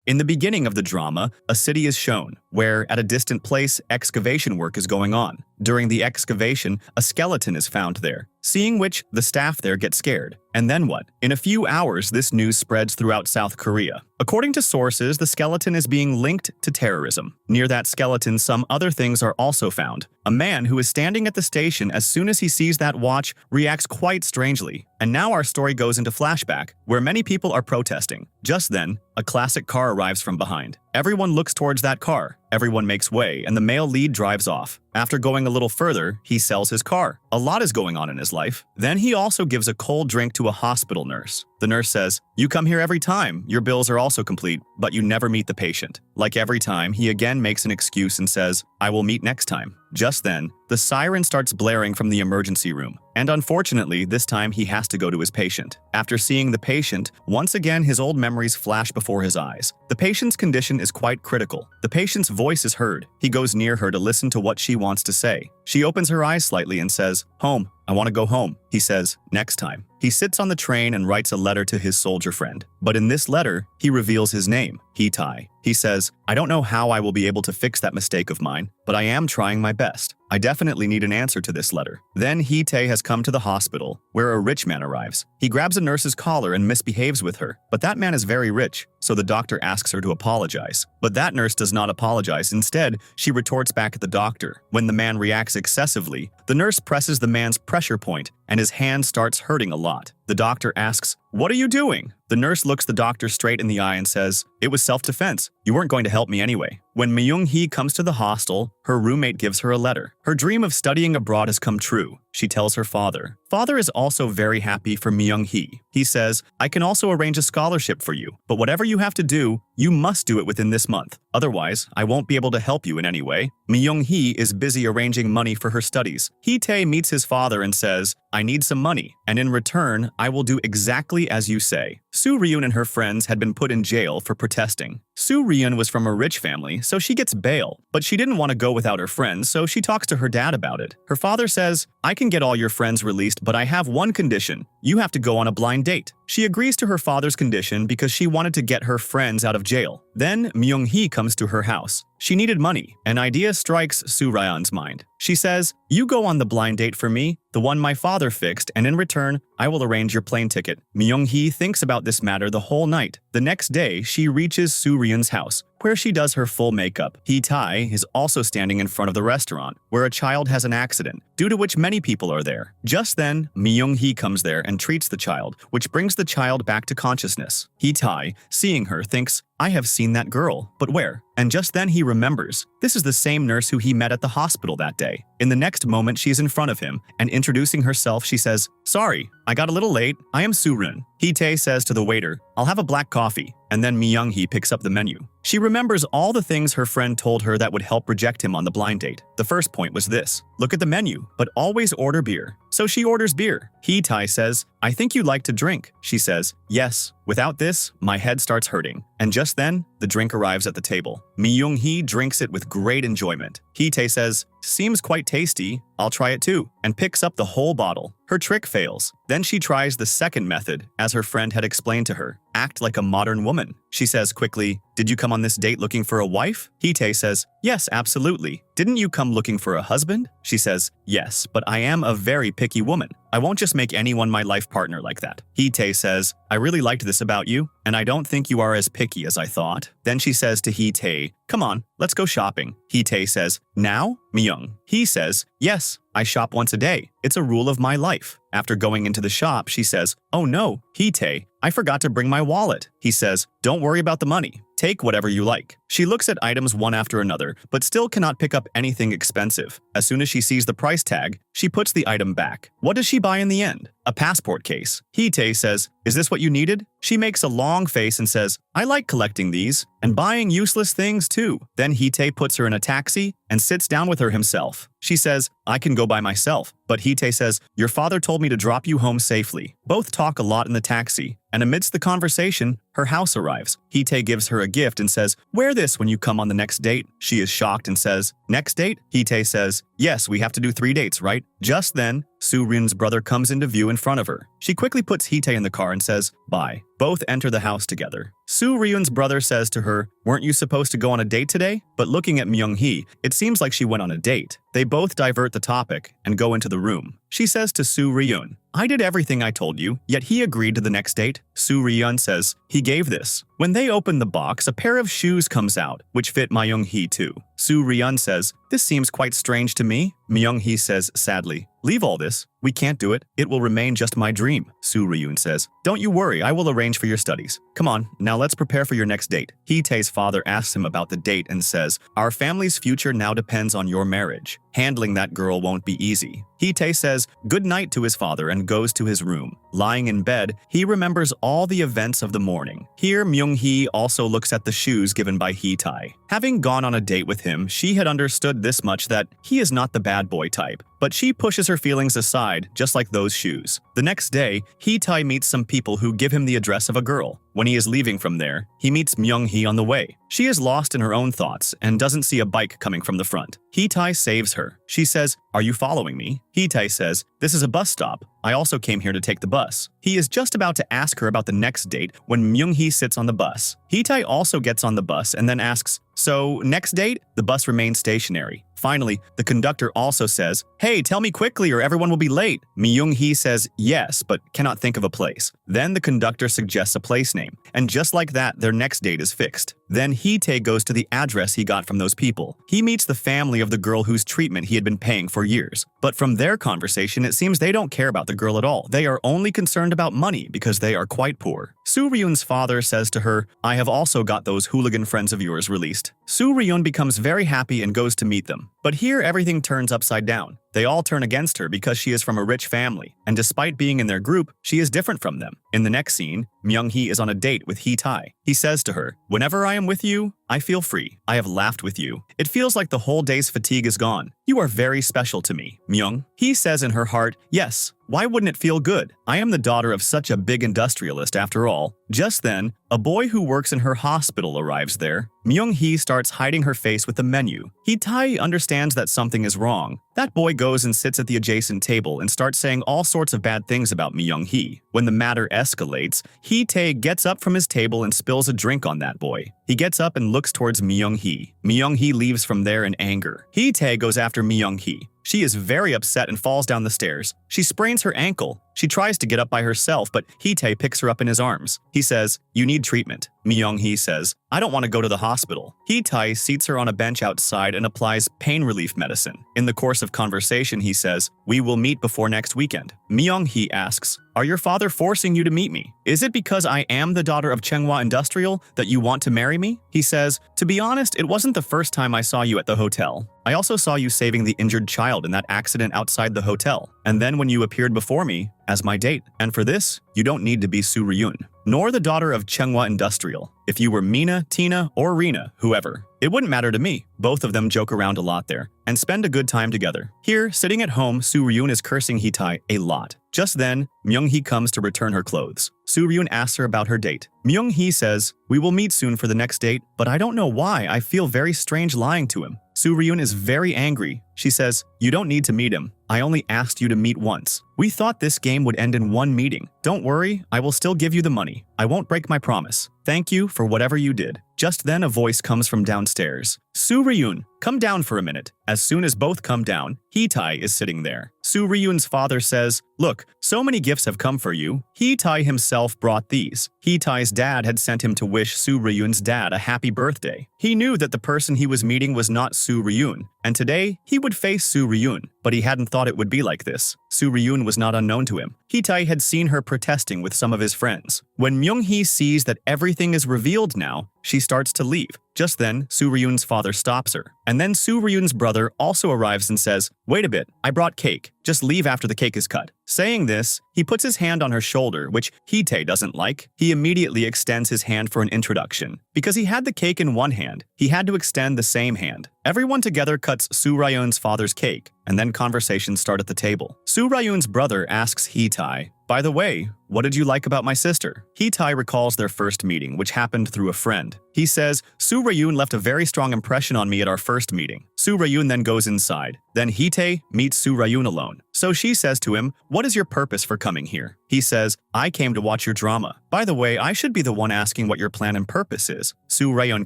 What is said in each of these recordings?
In the beginning of the drama, a city is shown, where, at a distant place, excavation work is going on. During the excavation, a skeleton is found there, seeing which, the staff there get scared. And then what? In a few hours, this news spreads throughout South Korea. According to sources, the skeleton is being linked to terrorism. Near that skeleton, some other things are also found. A man who is standing at the station as soon as he sees that watch reacts quite strangely. And now our story goes into flashback, where many people are protesting. Just then, a classic car arrives from behind. Everyone looks towards that car. Everyone makes way, and the male lead drives off. After going a little further, he sells his car. A lot is going on in his life. Then he also gives a cold drink to a hospital nurse. The nurse says, "You come here every time. Your bills are also complete, but you never meet the patient." Like every time, he again makes an excuse and says, "I will meet next time." Just then, the siren starts blaring from the emergency room. And unfortunately, this time he has to go to his patient. After seeing the patient, once again his old memories flash before his eyes. The patient's condition is quite critical. The patient's voice is heard. He goes near her to listen to what she wants to say. She opens her eyes slightly and says, "Home. I want to go home." He says, "Next time." He sits on the train and writes a letter to his soldier friend. But in this letter, he reveals his name, Hee-tae. He says, "I don't know how I will be able to fix that mistake of mine, but I am trying my best. I definitely need an answer to this letter." Then Hee-tae has come to the hospital, where a rich man arrives. He grabs a nurse's collar and misbehaves with her, but that man is very rich, so the doctor asks her to apologize. But that nurse does not apologize. Instead, she retorts back at the doctor. When the man reacts excessively, the nurse presses the man's pressure point, and his hand starts hurting a lot. The doctor asks, "What are you doing?" The nurse looks the doctor straight in the eye and says, "It was self-defense. You weren't going to help me anyway." When Myung-hee comes to the hostel, her roommate gives her a letter. Her dream of studying abroad has come true. She tells her father. Father is also very happy for Myung-hee. He says, "I can also arrange a scholarship for you, but whatever you have to do, you must do it within this month. Otherwise, I won't be able to help you in any way." Myung-hee is busy arranging money for her studies. Hee-tae meets his father and says, "I need some money, and in return, I will do exactly as you say." Soo-ryun and her friends had been put in jail for protesting. Soo-ryun was from a rich family, so she gets bail, but she didn't want to go without her friends, so she talks to her dad about it. Her father says, "I can get all your friends released, but I have one condition. You have to go on a blind date." She agrees to her father's condition because she wanted to get her friends out of jail. Then Myung-hee comes to her house. She needed money. An idea strikes Soo-ryun's mind. She says, "You go on the blind date for me, the one my father fixed, and in return, I will arrange your plane ticket." Myung-hee thinks about this matter the whole night. The next day, she reaches Soo-ryun's house, where she does her full makeup. Hee-tae is also standing in front of the restaurant, where a child has an accident, due to which many people are there. Just then, Myung-hee comes there and treats the child, which brings the child back to consciousness. Hee-tae, seeing her, thinks, "I have seen that girl, but where?" And just then he remembers. This is the same nurse who he met at the hospital that day. In the next moment, she is in front of him, and introducing herself, she says, "Sorry, I got a little late. I am Soo-ryun." Hee-tae says to the waiter, "I'll have a black coffee." And then Myung-hee picks up the menu. She remembers all the things her friend told her that would help reject him on the blind date. The first point was this: look at the menu, but always order beer. So she orders beer. Hee-tae says, "I think you like to drink." She says, "Yes. Without this, my head starts hurting." And just then, the drink arrives at the table. Myung-hee drinks it with great enjoyment. Hee-tae says, "Seems quite tasty. I'll try it too," and picks up the whole bottle. Her trick fails. Then she tries the second method, as her friend had explained to her. Act like a modern woman. She says quickly, "Did you come on this date looking for a wife?" Hee-tae says, "Yes, absolutely. Didn't you come looking for a husband?" She says, "Yes, but I am a very picky woman. I won't just make anyone my life partner like that." Hee-tae says, "I really liked this about you, and I don't think you are as picky as I thought." Then she says to Hee-tae, "Come on, let's go shopping." Hee-tae says, "Now?" Myung-hee says, "Yes, I shop once a day. It's a rule of my life." After going into the shop, she says, "Oh no, Hee-tae, I forgot to bring my wallet." He says, "Don't worry about the money. Take whatever you like." She looks at items one after another, but still cannot pick up anything expensive. As soon as she sees the price tag, she puts the item back. What does she buy in the end? A passport case. Hee-tae says, "Is this what you needed?" She makes a long face and says, "I like collecting these, and buying useless things too." Then Hee-tae puts her in a taxi and sits down with her himself. She says, "I can go by myself." But Hee-tae says, "Your father told me to drop you home safely." Both talk a lot in the taxi, and amidst the conversation, her house arrives. Hee-tae gives her a gift and says, "Wear this when you come on the next date." She is shocked and says, "Next date?" Hee-tae says, "Yes, we have to do 3 dates, right?" Just then, Soo-ryun's brother comes into view in front of her. She quickly puts Hee-tae in the car and says, "Bye." Both enter the house together. Soo-ryun's brother says to her, "Weren't you supposed to go on a date today?" But looking at Myung-hee, it seems like she went on a date. They both divert the topic and go into the room. She says to Soo-ryun, "I did everything I told you, yet he agreed to the next date." Soo-ryun says, "He gave this." When they open the box, a pair of shoes comes out, which fit Myung-hee too. Soo-ryun says, "This seems quite strange to me." Myung-hee says sadly, "Leave all this. We can't do it. It will remain just my dream." Soo-ryun says, "Don't you worry, I will arrange for your studies. Come on, now let's prepare for your next date." Hee-tae's father asks him about the date and says, "Our family's future now depends on your marriage. Handling that girl won't be easy." Hee-tae says good night to his father and goes to his room. Lying in bed, he remembers all the events of the morning. Here, Myung-hee also looks at the shoes given by Hee-tae. Having gone on a date with him, she had understood this much, that he is not the bad boy type. But she pushes her feelings aside, just like those shoes. The next day, Hee-tae meets some people who give him the address of a girl. When he is leaving from there, he meets Myung-hee on the way. She is lost in her own thoughts and doesn't see a bike coming from the front. Hee-tae saves her. She says, "Are you following me?" Hee-tae says, "This is a bus stop. I also came here to take the bus." He is just about to ask her about the next date when Myung-hee sits on the bus. Hee-tae also gets on the bus and then asks, "So, next date?" The bus remains stationary. Finally, the conductor also says, "Hey, tell me quickly or everyone will be late." Myung-hee says yes, but cannot think of a place. Then the conductor suggests a place name, and just like that, their next date is fixed. Then Hee-tae goes to the address he got from those people. He meets the family of the girl whose treatment he had been paying for years. But from their conversation, it seems they don't care about the girl at all. They are only concerned about money because they are quite poor. Soo-ryun's father says to her, "I have also got those hooligan friends of yours released." Soo-ryun becomes very happy and goes to meet them. But here everything turns upside down. They all turn against her because she is from a rich family, and despite being in their group, she is different from them. In the next scene, Myung-hee is on a date with Hee-tae. He says to her, "Whenever I am with you, I feel free. I have laughed with you. It feels like the whole day's fatigue is gone. You are very special to me, Myung." He says in her heart, "Yes, why wouldn't it feel good? I am the daughter of such a big industrialist after all." Just then, a boy who works in her hospital arrives there. Myung-hee starts hiding her face with the menu. Hee-tae understands that something is wrong. That boy goes and sits at the adjacent table and starts saying all sorts of bad things about Myung-hee. When the matter escalates, Hee-tae gets up from his table and spills a drink on that boy. He gets up and looks towards Myung-hee. Myung-hee leaves from there in anger. Hee-tae goes after Myung-hee. She is very upset and falls down the stairs. She sprains her ankle. She tries to get up by herself, but Hee-tae picks her up in his arms. He says, "You need treatment." Myung-hee says, "I don't want to go to the hospital." Hee-tae seats her on a bench outside and applies pain relief medicine. In the course of conversation, he says, "We will meet before next weekend." Myung-hee asks, "Are your father forcing you to meet me? Is it because I am the daughter of Chunghwa Industrial that you want to marry me?" He says, "To be honest, it wasn't the first time I saw you at the hotel. I also saw you saving the injured child in that accident outside the hotel. And then when you appeared before me as my date. And for this, you don't need to be Soo-ryun, nor the daughter of Chunghwa Industrial. If you were Mina, Tina, or Rina, whoever, it wouldn't matter to me." Both of them joke around a lot there and spend a good time together. Here, sitting at home, Soo-ryun is cursing Hee-tae a lot. Just then, Myung-hee comes to return her clothes. Soo-ryun asks her about her date. Myung-hee says, "We will meet soon for the next date, but I don't know why I feel very strange lying to him." Soo-ryun is very angry. She says, "You don't need to meet him. I only asked you to meet once. We thought this game would end in one meeting. Don't worry, I will still give you the money. I won't break my promise. Thank you for whatever you did." Just then a voice comes from downstairs. "Soo-ryun, come down for a minute." As soon as both come down, Hee-tae is sitting there. Soo-ryun's father says, "Look, so many gifts have come for you." Hee-tae himself brought these. Hee-tae's dad had sent him to wish Soo-ryun's dad a happy birthday. He knew that the person he was meeting was not Soo-ryun, and today he would face Soo-ryun, but he hadn't thought it would be like this. Soo-ryun was not unknown to him. Hee-tae had seen her protesting with some of his friends. When Myung-hee sees that everything is revealed now, she starts to leave. Just then, Soo-ryun's father stops her. And then Soo-ryun's brother also arrives and says, "Wait a bit, I brought cake. Just leave after the cake is cut." Saying this, he puts his hand on her shoulder, which Hee-tae doesn't like. He immediately extends his hand for an introduction. Because he had the cake in one hand, he had to extend the same hand. Everyone together cuts Soo-ryun's father's cake, and then conversations start at the table. Soo-ryun's brother asks Hee-tae, "By the way, what did you like about my sister? Hee-tae recalls their first meeting, which happened through a friend. He says, Soo Ra-yoon left a very strong impression on me at our first meeting. Soo Ra-yoon then goes inside. Then Hee-tae meets Soo Ra-yoon alone. So she says to him, what is your purpose for coming here? He says, I came to watch your drama. By the way, I should be the one asking what your plan and purpose is. Soo Ra-yoon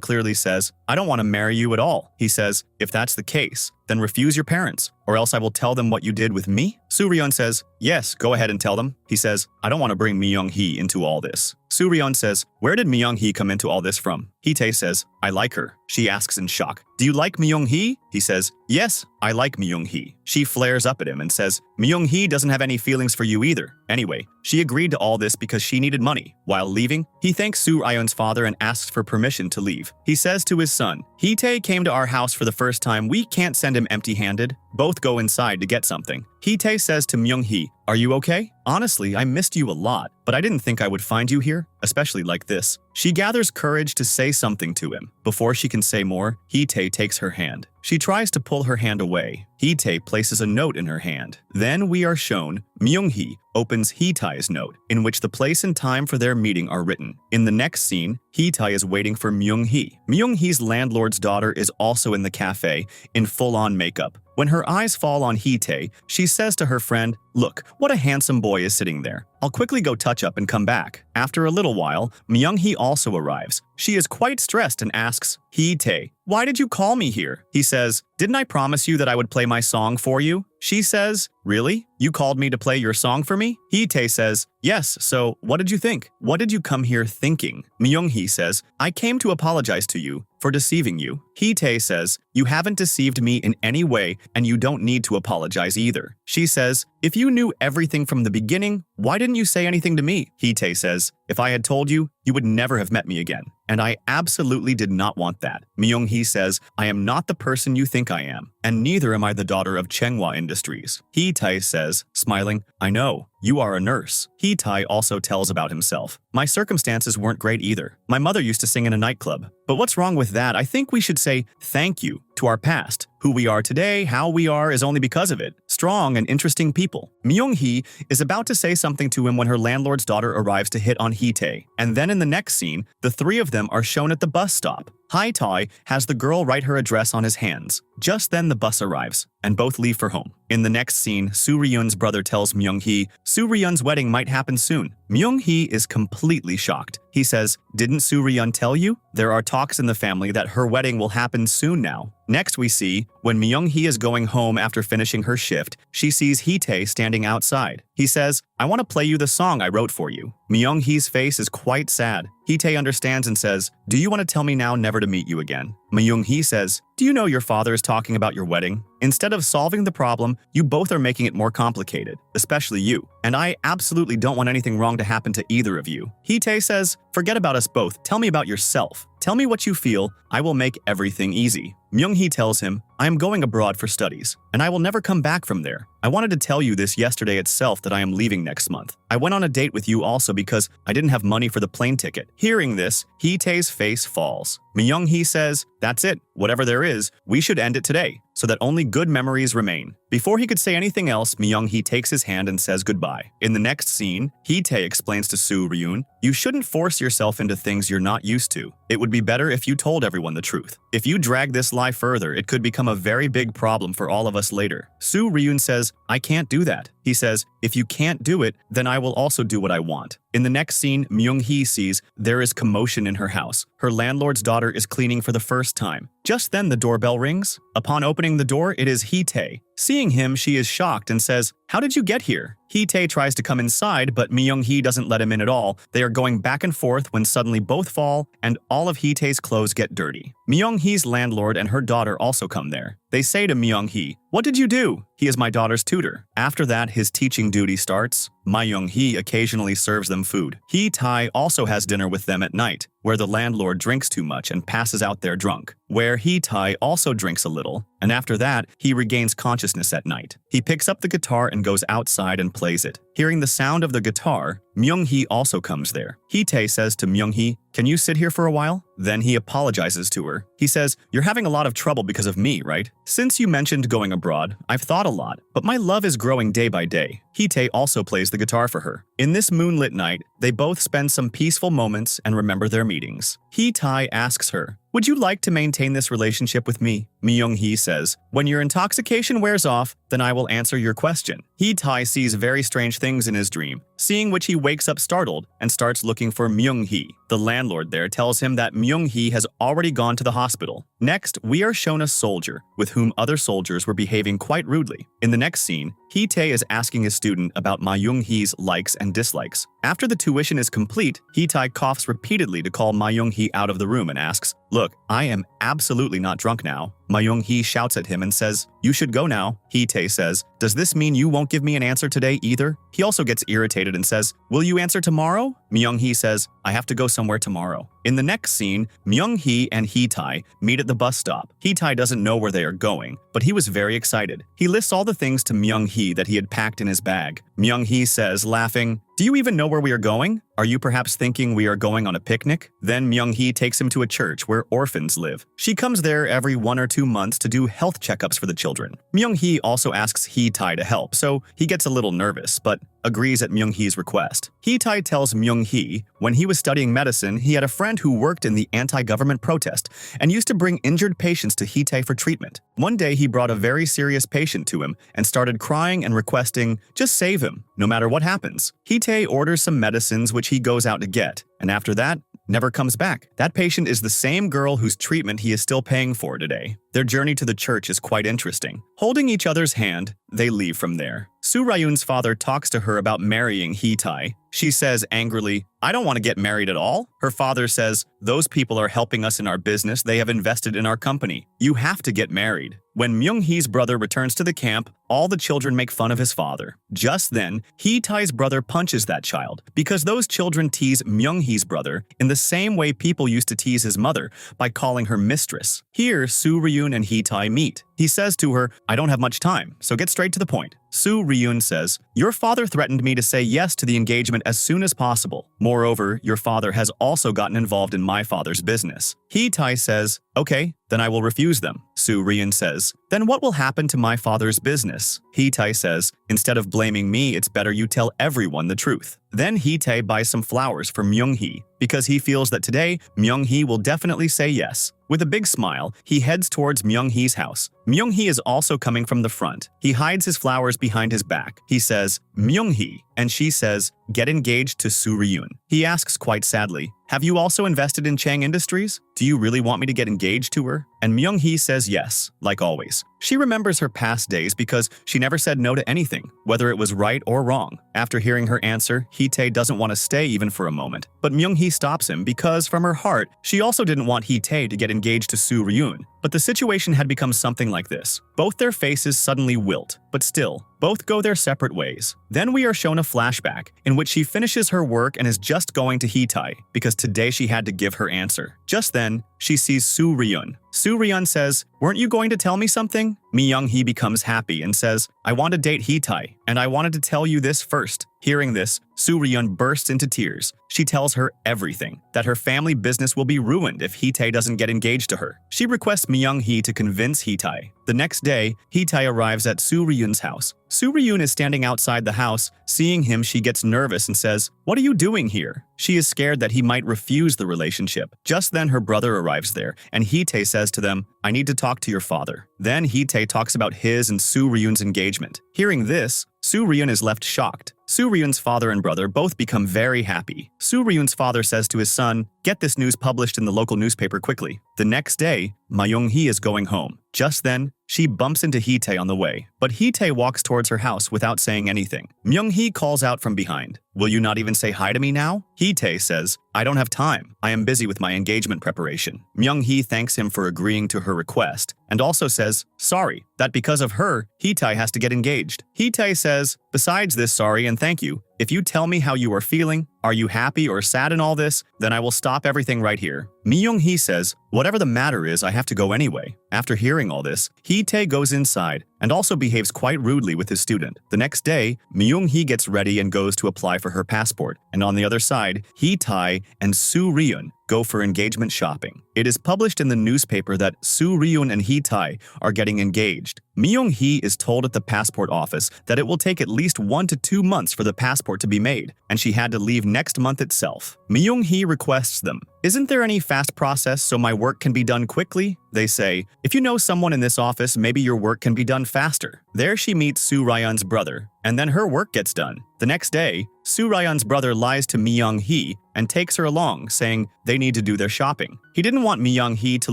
clearly says, I don't want to marry you at all. He says, if that's the case, then refuse your parents, or else I will tell them what you did with me. Soo Ra-yoon says, yes, go ahead and tell them. He says, I don't want to bring Myung-hee into all this. Soo Ra-yoon says, where did Myung-hee come into all this from? Hee-tae says, I like her. She asks in shock, do you like Myung-hee? He says, yes, I like Myung-hee. She flares up at him and says, Myung-hee doesn't have any feelings for you either. Anyway, she agreed to all this because she needed money. While leaving, he thanks Soo Ra-yoon's father and asks for permission to leave. He says to his son, Hee-tae came to our house for the first time. We can't send him empty-handed. Both go inside to get something. Hee-tae says to Myung-hee, are you okay? Honestly, I missed you a lot, but I didn't think I would find you here, especially like this. She gathers courage to say something to him. Before she can say more, Hee-tae takes her hand. She tries to pull her hand away. Hee-tae places a note in her hand. Then we are shown Myung-hee opens Hee-tae's note, in which the place and time for their meeting are written. In the next scene, Hee-tae is waiting for Myung-hee. Myung-hee's landlord's daughter is also in the cafe, in full-on makeup. When her eyes fall on Hee-tae, she says to her friend, look, what a handsome boy is sitting there. I'll quickly go touch up and come back. After a little while, Myung-hee also arrives. She is quite stressed and asks, Hee-tae, why did you call me here? He says, didn't I promise you that I would play my song for you? She says, really? You called me to play your song for me? Hee-tae says, yes, so what did you think? What did you come here thinking? Myung-hee says, I came to apologize to you for deceiving you. Hee-tae says, you haven't deceived me in any way and you don't need to apologize either. She says, if you knew everything from the beginning, why didn't you say anything to me? Hee-tae says, if I had told you, you would never have met me again. And I absolutely did not want that. Myung-hee says, I am not the person you think I am, and neither am I the daughter of Chunghwa Industries. Hee-tae says, smiling, I know, you are a nurse. Hee-tae also tells about himself. My circumstances weren't great either. My mother used to sing in a nightclub. But what's wrong with that? I think we should say thank you to our past. Who we are today, how we are, is only because of it. Strong and interesting people. Myung-hee is about to say something to him when her landlord's daughter arrives to hit on Hee-tae. And then in the next scene, the three of them are shown at the bus stop. Hee-tae has the girl write her address on his hands. Just then the bus arrives, and both leave for home. In the next scene, Soo Ra-yoon's brother tells Myung-hee Soo Ra-yoon's wedding might happen soon. Myung-hee is completely shocked. He says, didn't Soo Ra-yoon tell you? There are talks in the family that her wedding will happen soon now. Next we see, when Myung-hee is going home after finishing her shift, she sees Hee-tae standing outside. He says, I want to play you the song I wrote for you. Myung-hee's face is quite sad. Hee-tae understands and says, do you want to tell me now never to meet you again? Myung-hee says, do you know your father is talking about your wedding? Instead of solving the problem, you both are making it more complicated, especially you. And I absolutely don't want anything wrong to happen to either of you. Hee-tae says, forget about us both. Tell me about yourself. Tell me what you feel. I will make everything easy. Myung-hee tells him, I am going abroad for studies, and I will never come back from there. I wanted to tell you this yesterday itself that I am leaving next month. I went on a date with you also because I didn't have money for the plane ticket. Hearing this, Hee-tae's face falls. Myung-hee says, that's it. Whatever there is, we should end it today, so that only good memories remain. Before he could say anything else, Myung-hee takes his hand and says goodbye. In the next scene, Hee-tae explains to Soo Ra-yoon, you shouldn't force yourself into things you're not used to. It would be better if you told everyone the truth. If you drag this lie further, it could become a very big problem for all of us later. Soo Ra-yoon says, I can't do that. He says, if you can't do it, then I will also do what I want. In the next scene, Myung-hee sees there is commotion in her house. Her landlord's daughter is cleaning for the first time. Just then the doorbell rings. Upon opening the door, it is Hee-tae. Seeing him, she is shocked and says, how did you get here? Hee-tae tries to come inside, but Myung-hee doesn't let him in at all. They are going back and forth when suddenly both fall, and all of Hee-tae's clothes get dirty. Myung-hee's landlord and her daughter also come there. They say to Myung-hee, what did you do? He is my daughter's tutor. After that, his teaching duty starts. Myung-hee occasionally serves them food. Hee-tae also has dinner with them at night, where the landlord drinks too much and passes out there drunk, where Hee-tae also drinks a little, and after that, he regains consciousness at night. He picks up the guitar and goes outside and plays it. Hearing the sound of the guitar, Myung-hee also comes there. Hee-tae says to Myung-hee, can you sit here for a while? Then he apologizes to her. He says, you're having a lot of trouble because of me, right? Since you mentioned going abroad, I've thought a lot, but my love is growing day by day. Hee-tae also plays the guitar for her. In this moonlit night, they both spend some peaceful moments and remember their meetings. Hee-tae asks her, would you like to maintain this relationship with me? Myung-hee says, when your intoxication wears off, then I will answer your question. Hee-tae sees very strange things in his dream, seeing which he wakes up startled and starts looking for Myung-hee. The landlord there tells him that Myung-hee has already gone to the hospital. Next, we are shown a soldier with whom other soldiers were behaving quite rudely. In the next scene, Hee-tae is asking his student about Myung-hee's likes and dislikes. After the tuition is complete, Hee-tae coughs repeatedly to call Myung-hee out of the room and asks, look, I am absolutely not drunk now. Myung-hee shouts at him and says, you should go now. Hee-tae says, does this mean you won't give me an answer today either? He also gets irritated and says, will you answer tomorrow? Myung-hee says, I have to go somewhere tomorrow. In the next scene, Myung-hee and Hee-tae meet at the bus stop. Hee-tae doesn't know where they are going, but he was very excited. He lists all the things to Myung-hee that he had packed in his bag. Myung-hee says, laughing, do you even know where we are going? Are you perhaps thinking we are going on a picnic? Then Myung-hee takes him to a church where orphans live. She comes there every 1 or 2 months to do health checkups for the children. Myung-hee also asks Hee-tae to help, so he gets a little nervous, but agrees at Myung-hee's request. Hee-tae tells Myung-hee when he was studying medicine, he had a friend who worked in the anti-government protest and used to bring injured patients to Hee-tae for treatment. One day he brought a very serious patient to him and started crying and requesting, just save him, no matter what happens. Hee-tae orders some medicines which he goes out to get, and after that, never comes back. That patient is the same girl whose treatment he is still paying for today. Their journey to the church is quite interesting. Holding each other's hand, they leave from there. Soo Ryun's father talks to her about marrying Hee-tae. She says angrily, I don't want to get married at all. Her father says, those people are helping us in our business. They have invested in our company. You have to get married. When Myung-hee's brother returns to the camp, all the children make fun of his father. Just then, Hee-tae's brother punches that child because those children tease Myung-hee's brother in the same way people used to tease his mother by calling her mistress. Here, Soo Ryun and Hee-tae meet. He says to her, I don't have much time, so get straight to the point. Soo Ryun says, your father threatened me to say yes to the engagement as soon as possible. Moreover, your father has also gotten involved in my father's business. Hee-tae says, okay, then I will refuse them. Soo Ryun says, then what will happen to my father's business? Hee-tae says, instead of blaming me, it's better you tell everyone the truth. Then Hee-tae buys some flowers for Myung-hee because he feels that today Myung-hee will definitely say yes. With a big smile, he heads towards Myung-hee's house. Myung-hee is also coming from the front. He hides his flowers behind his back. He says, Myung-hee, and she says, get engaged to Soo Ryun. He asks quite sadly, have you also invested in Chang Industries? Do you really want me to get engaged to her? And Myung-hee says yes, like always. She remembers her past days because she never said no to anything, whether it was right or wrong. After hearing her answer, Hee-tae doesn't want to stay even for a moment. But Myung-hee stops him because, from her heart, she also didn't want Hee-tae to get engaged to Soo Ryun. But the situation had become something like this. Both their faces suddenly wilt, but still, both go their separate ways. Then we are shown a flashback in which she finishes her work and is just going to Hee-tae because today she had to give her answer. Just then, she sees Soo Ryun. Soo Ryun says, weren't you going to tell me something? Myung-hee becomes happy and says, I want to date Hee-tae, and I wanted to tell you this first. Hearing this, Soo Ryun bursts into tears. She tells her everything, that her family business will be ruined if Hee-tae doesn't get engaged to her. She requests Myung-hee to convince Hee-tae. The next day, Hee-tae arrives at Soo Ryun's house. Soo Ryun is standing outside the house. Seeing him, she gets nervous and says, what are you doing here? She is scared that he might refuse the relationship. Just then, her brother arrives there, and Hee-tae says to them, I need to talk to your father. Then Hee-tae talks about his and Soo Ryun's engagement. Hearing this, Soo Ryun is left shocked. Soo Ryun's father and brother both become very happy. Soo Ryun's father says to his son, get this news published in the local newspaper quickly. The next day, Myung-hee is going home. Just then, she bumps into Hee-tae on the way, but Hee-tae walks towards her house without saying anything. Myung-hee calls out from behind, will you not even say hi to me now? Hee-tae says, I don't have time. I am busy with my engagement preparation. Myung-hee thanks him for agreeing to her request and also says, sorry, that because of her, Hee-tae has to get engaged. Hee-tae says, besides this sorry and thank you, if you tell me how you are feeling, are you happy or sad in all this, then I will stop everything right here. Myung-hee says, whatever the matter is, I have to go anyway. After hearing all this, Hee-tae goes inside, and also behaves quite rudely with his student. The next day, Myung-hee gets ready and goes to apply for her passport, and on the other side, Hee-tae and Soo Ryun go for engagement shopping. It is published in the newspaper that Soo Ryun and Hee-tae are getting engaged. Myung-hee is told at the passport office that it will take at least 1 to 2 months for the passport to be made, and she had to leave next month itself. Myung-hee requests them, "Isn't there any fast process so my work can be done quickly?" They say, "If you know someone in this office, maybe your work can be done faster." There she meets Soo Ryun's brother, and then her work gets done. The next day, Soo Ryun's brother lies to Myung-hee and takes her along, saying they need to do their shopping. He didn't want Myung-hee to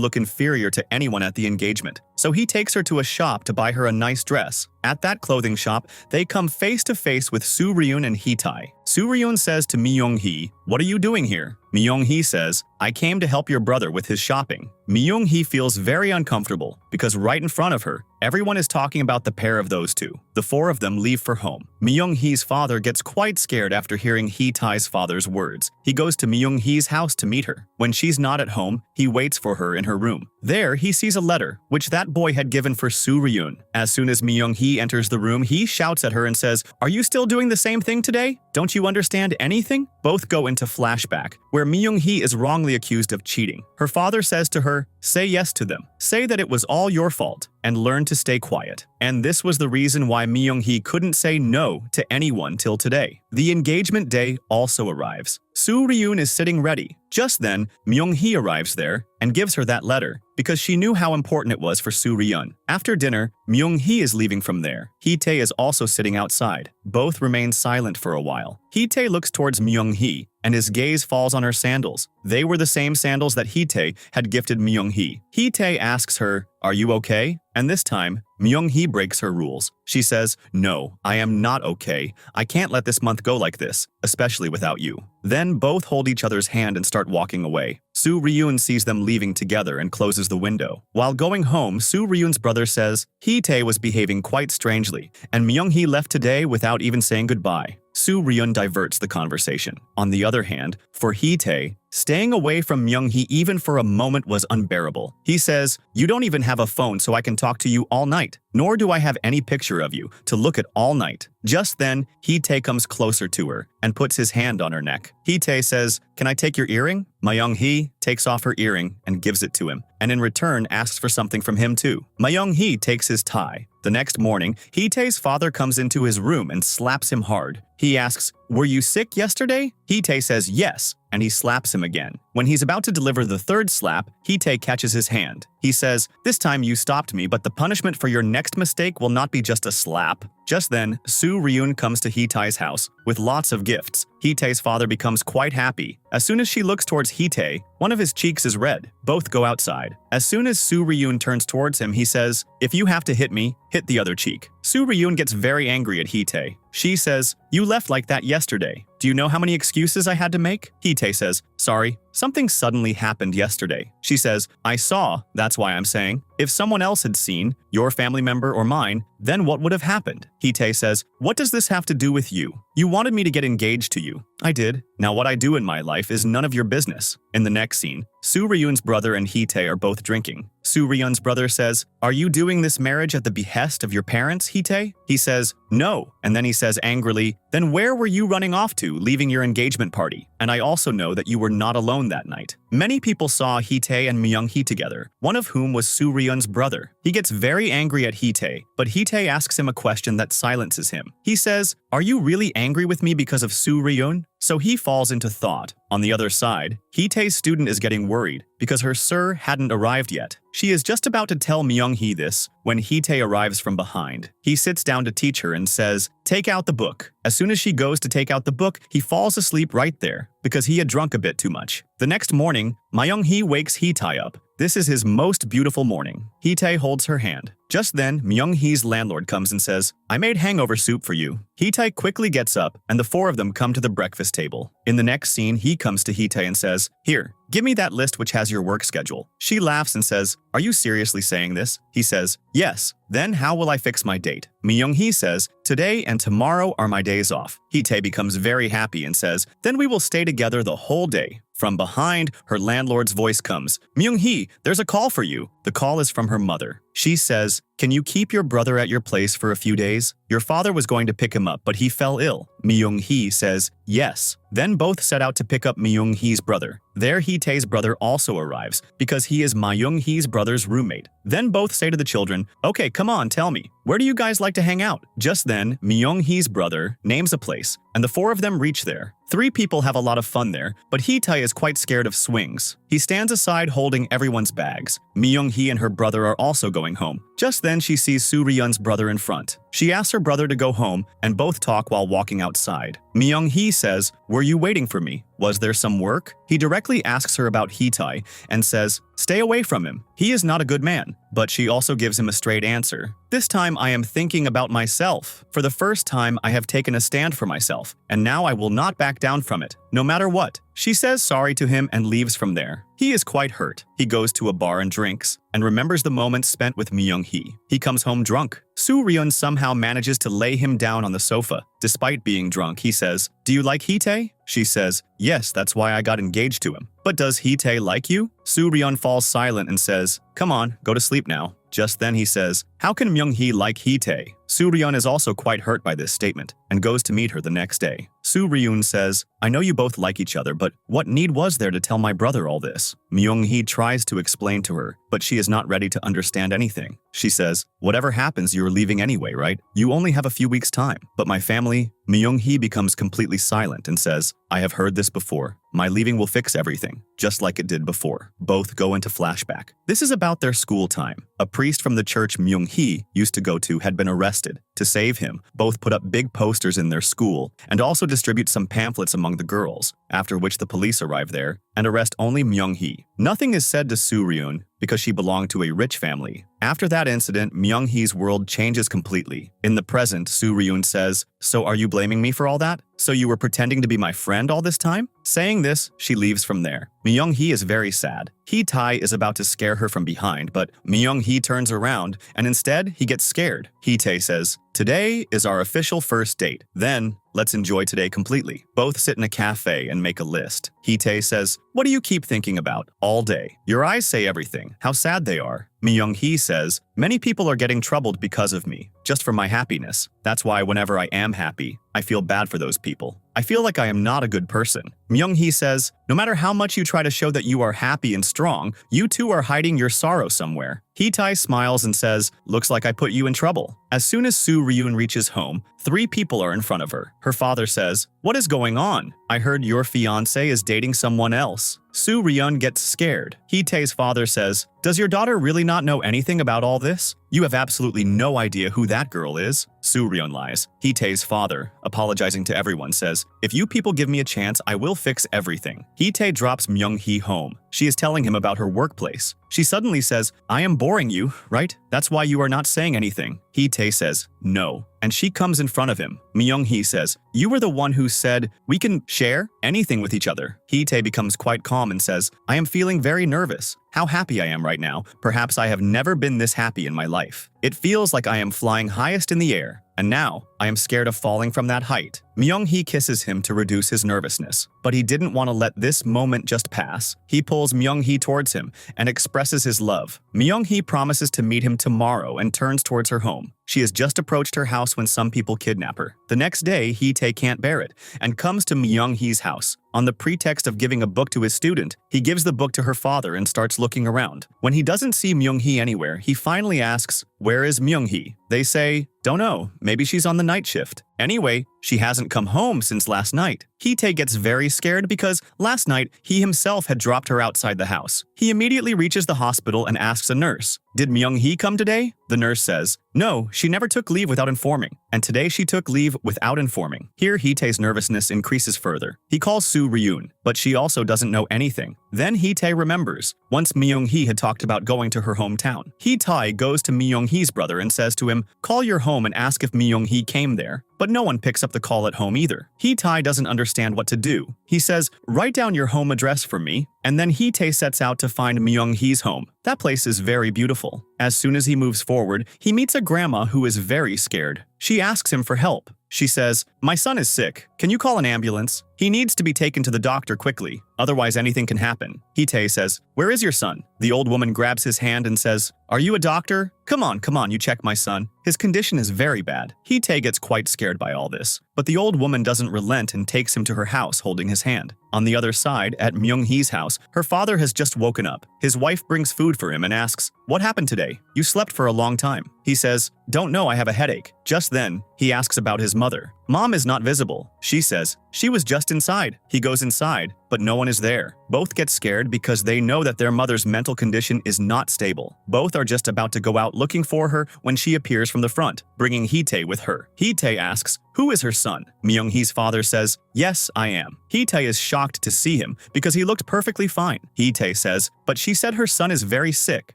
look inferior to anyone at the engagement, so he takes her to a shop to buy her a nice dress. At that clothing shop, they come face to face with Soo Ryun and Hee-tae. Soo Ryun says to Myung-hee, "What are you doing here?" Myung-hee says, "I came to help your brother with his shopping." Myung-hee feels very uncomfortable because right in front of her, everyone is talking about the pair of those two. The four of them leave for home. Myung-hee's father gets quite scared after hearing Hee-tae's father's words. He goes to Myung-hee's house to meet her. When she's not at home, he waits for her in her room. There, he sees a letter, which that boy had given for Soo Ryun. As soon as Myung-hee enters the room, he shouts at her and says, "Are you still doing the same thing today? Don't you understand anything?" Both go into flashback, where Myung-hee is wrongly accused of cheating. Her father says to her, "Say yes to them. Say that it was all your fault, and learn to stay quiet." And this was the reason why Myung-hee couldn't say no to anyone till today. The engagement day also arrives. Soo Ryun is sitting ready. Just then, Myung-hee arrives there and gives her that letter because she knew how important it was for Soo Ryun. After dinner, Myung-hee is leaving from there. Hee-tae is also sitting outside. Both remain silent for a while. Hee-tae looks towards Myung-hee, and his gaze falls on her sandals. They were the same sandals that Hee-tae had gifted Myung-hee. Hee-tae asks her, "Are you okay?" And this time, Myung-hee breaks her rules. She says, "No, I am not okay. I can't let this month go like this, especially without you." Then both hold each other's hand and start walking away. Soo Ryun sees them leaving together and closes the window. While going home, Soo Ryun's brother says Hee-tae was behaving quite strangely, and Myung-hee left today without even saying goodbye. Soo Ryun diverts the conversation. On the other hand, for Hee-tae, staying away from Myung-hee even for a moment was unbearable. He says, "You don't even have a phone so I can talk to you all night, nor do I have any picture of you to look at all night." Just then, Hee-tae comes closer to her and puts his hand on her neck. Hee-tae says, "Can I take your earring?" Myung-hee takes off her earring and gives it to him, and in return asks for something from him too. Myung-hee takes his tie. The next morning, Hee-tae's father comes into his room and slaps him hard. He asks, "Were you sick yesterday?" Hee-tae says yes, and he slaps him again. When he's about to deliver the third slap, Hee-tae catches his hand. He says, "This time you stopped me, but the punishment for your next mistake will not be just a slap." Just then, Soo Ryun comes to Hee-tae's house with lots of gifts. Hee-tae's father becomes quite happy. As soon as she looks towards Hee-tae, one of his cheeks is red. Both go outside. As soon as Soo Ryun turns towards him, he says, "If you have to hit me, hit the other cheek." Soo Ryun gets very angry at Hee-tae. She says, "You left like that yesterday. Do you know how many excuses I had to make?" Hee-tae says, "Sorry, something suddenly happened yesterday." She says, "I saw, that's why I'm saying. If someone else had seen, your family member or mine, then what would have happened?" Hee-tae says, "What does this have to do with you? You wanted me to get engaged to you. I did. Now what I do in my life is none of your business." In the next scene, Soo Ryun's brother and Hee-tae are both drinking. Soo Ryun's brother says, "Are you doing this marriage at the behest of your parents, Hee-tae?" He says, "No." And then he says angrily, "Then where were you running off to, leaving your engagement party? And I also know that you were not alone that night." Many people saw Hee-tae and Myung-hee together, one of whom was Soo Ryun's brother. He gets very angry at Hee-tae, but Hee-tae asks him a question that silences him. He says, "Are you really angry with me because of Soo Ryun?" So he falls into thought. On the other side, Hee-tae's student is getting worried because her sir hadn't arrived yet. She is just about to tell Myung-hee this when Hee-tae arrives from behind. He sits down to teach her and says, "Take out the book." As soon as she goes to take out the book, he falls asleep right there because he had drunk a bit too much. The next morning, Myung-hee wakes Hee-tae up. This is his most beautiful morning. Hee-tae holds her hand. Just then, Myung-hee's landlord comes and says, "I made hangover soup for you." Hee-tae quickly gets up, and the four of them come to the breakfast table. In the next scene, he comes to Hee-tae and says, "Here, give me that list which has your work schedule." She laughs and says, "Are you seriously saying this?" He says, "Yes. Then how will I fix my date?" Myung-hee says, "Today and tomorrow are my days off." Hee-tae becomes very happy and says, "Then we will stay together the whole day." From behind, her landlord's voice comes, "Myung-hee, there's a call for you." The call is from her mother. She says, can you keep your brother at your place for a few days? Your father was going to pick him up, but he fell ill. Myung-hee says, yes. Then both set out to pick up Myung-hee's brother. There Hee-tae's brother also arrives, because he is Myung-hee's brother's roommate. Then both say to the children, okay, come on, tell me, where do you guys like to hang out? Just then, Myung-hee's brother names a place, and the four of them reach there. 3 people have a lot of fun there, but Hee-tae is quite scared of swings. He stands aside holding everyone's bags. Myung-hee and her brother are also going home. Just then she sees Soo-ryun's brother in front. She asks her brother to go home, and both talk while walking outside. Myung-hee says, were you waiting for me? Was there some work? He directly asks her about Hee-tae and says, stay away from him. He is not a good man. But she also gives him a straight answer. This time I am thinking about myself. For the first time I have taken a stand for myself, and now I will not back down from it, no matter what. She says sorry to him and leaves from there. He is quite hurt. He goes to a bar and drinks, and remembers the moments spent with Myung-hee. He comes home drunk. Soo-ryun somehow manages to lay him down on the sofa. Despite being drunk, he says, do you like Hee-tae? She says, yes, that's why I got engaged to him. But does Hee-tae like you? Soo-ryun falls silent and says, come on, go to sleep now. Just then he says, how can Myung-hee like Hee-tae? Soo-ryun is also quite hurt by this statement and goes to meet her the next day. Soo-ryun says, I know you both like each other, but what need was there to tell my brother all this? Myung-hee tries to explain to her, but she is not ready to understand anything. She says, whatever happens, you're leaving anyway, right? You only have a few weeks' time. But my family? Myung-hee becomes completely silent and says, I have heard this before. My leaving will fix everything, just like it did before. Both go into flashback. This is about their school time. A priest from the church Myung-hee used to go to had been arrested. To save him, both put up big posters in their school and also distribute some pamphlets among the girls, after which the police arrive there and arrest only Myung-hee. Nothing is said to Soo-ryun because she belonged to a rich family. After that incident, Myung-hee's world changes completely. In the present, Soo-ryun says, so are you blaming me for all that? So you were pretending to be my friend all this time? Saying this, she leaves from there. Myung-hee is very sad. Hee-tae is about to scare her from behind, but Myung-hee turns around, and instead, he gets scared. Hee-tae says, today is our official first date. Then, let's enjoy today completely. Both sit in a cafe and make a list. Hee-tae says, what do you keep thinking about all day? Your eyes say everything, how sad they are. Myung-hee says, many people are getting troubled because of me, just for my happiness. That's why whenever I am happy, I feel bad for those people. I feel like I am not a good person. Myung-hee says, no matter how much you try to show that you are happy and strong, you too are hiding your sorrow somewhere. Hee-tae smiles and says, looks like I put you in trouble. As soon as Soo-ryun reaches home, 3 people are in front of her. Her father says, what is going on? I heard your fiancé is dating someone else. Soo-ryun gets scared. Hee-tae's father says, does your daughter really not know anything about all this? You have absolutely no idea who that girl is. Soo-ryun lies. Hee-tae's father, apologizing to everyone, says, if you people give me a chance, I will fix everything. Hee-tae drops Myung-hee home. She is telling him about her workplace. She suddenly says, I am boring you, right? That's why you are not saying anything. Hee-tae says, no. And she comes in front of him. Myung-hee says, you were the one who said, we can share anything with each other. Hee-tae becomes quite calm and says, I am feeling very nervous. How happy I am right now. Perhaps I have never been this happy in my life. It feels like I am flying highest in the air. And now, I am scared of falling from that height. Myung-hee kisses him to reduce his nervousness, but he didn't want to let this moment just pass. He pulls Myung-hee towards him and expresses his love. Myung-hee promises to meet him tomorrow and turns towards her home. She has just approached her house when some people kidnap her. The next day, Hee-tae can't bear it and comes to Myung-hee's house. On the pretext of giving a book to his student, he gives the book to her father and starts looking around. When he doesn't see Myung-hee anywhere, he finally asks, where is Myung-hee? They say, don't know, maybe she's on the night shift. Anyway, she hasn't come home since last night. Hee-tae gets very scared because last night he himself had dropped her outside the house. He immediately reaches the hospital and asks a nurse, did Myung-hee come today? The nurse says, no, she never took leave without informing, and today she took leave without informing. Here Hee-tae's nervousness increases further. He calls Soo-ryun, but she also doesn't know anything. Then Hee-tae remembers. Once Myung-hee had talked about going to her hometown. Hee-tae goes to Myung-hee's brother and says to him, call your home and ask if Myung-hee came there. But no one picks up the call at home either. Hee-tae doesn't understand what to do. He says, write down your home address for me, and then Hee-tae sets out to find Myung-hee's home. That place is very beautiful. As soon as he moves forward, he meets a grandma who is very scared. She asks him for help. She says, my son is sick. Can you call an ambulance? He needs to be taken to the doctor quickly, otherwise anything can happen. Hee-tae says, "Where is your son?" The old woman grabs his hand and says, "Are you a doctor? Come on, you check my son. His condition is very bad." Hee-tae gets quite scared by all this, but the old woman doesn't relent and takes him to her house holding his hand. On the other side, at Myung-hee's house, her father has just woken up. His wife brings food for him and asks, "What happened today? You slept for a long time." He says, "Don't know, I have a headache." Just then, he asks about his mother. Mom is not visible. She says, "She was just inside." He goes inside, but no one is there. Both get scared because they know that their mother's mental condition is not stable. Both are just about to go out looking for her when she appears from the front, bringing Hee-tae with her. Hee-tae asks, "Who is her son?" Myung-hee's father says, "Yes, I am." Hee-tae is shocked to see him because he looked perfectly fine. Hee-tae says, "But she said her son is very sick."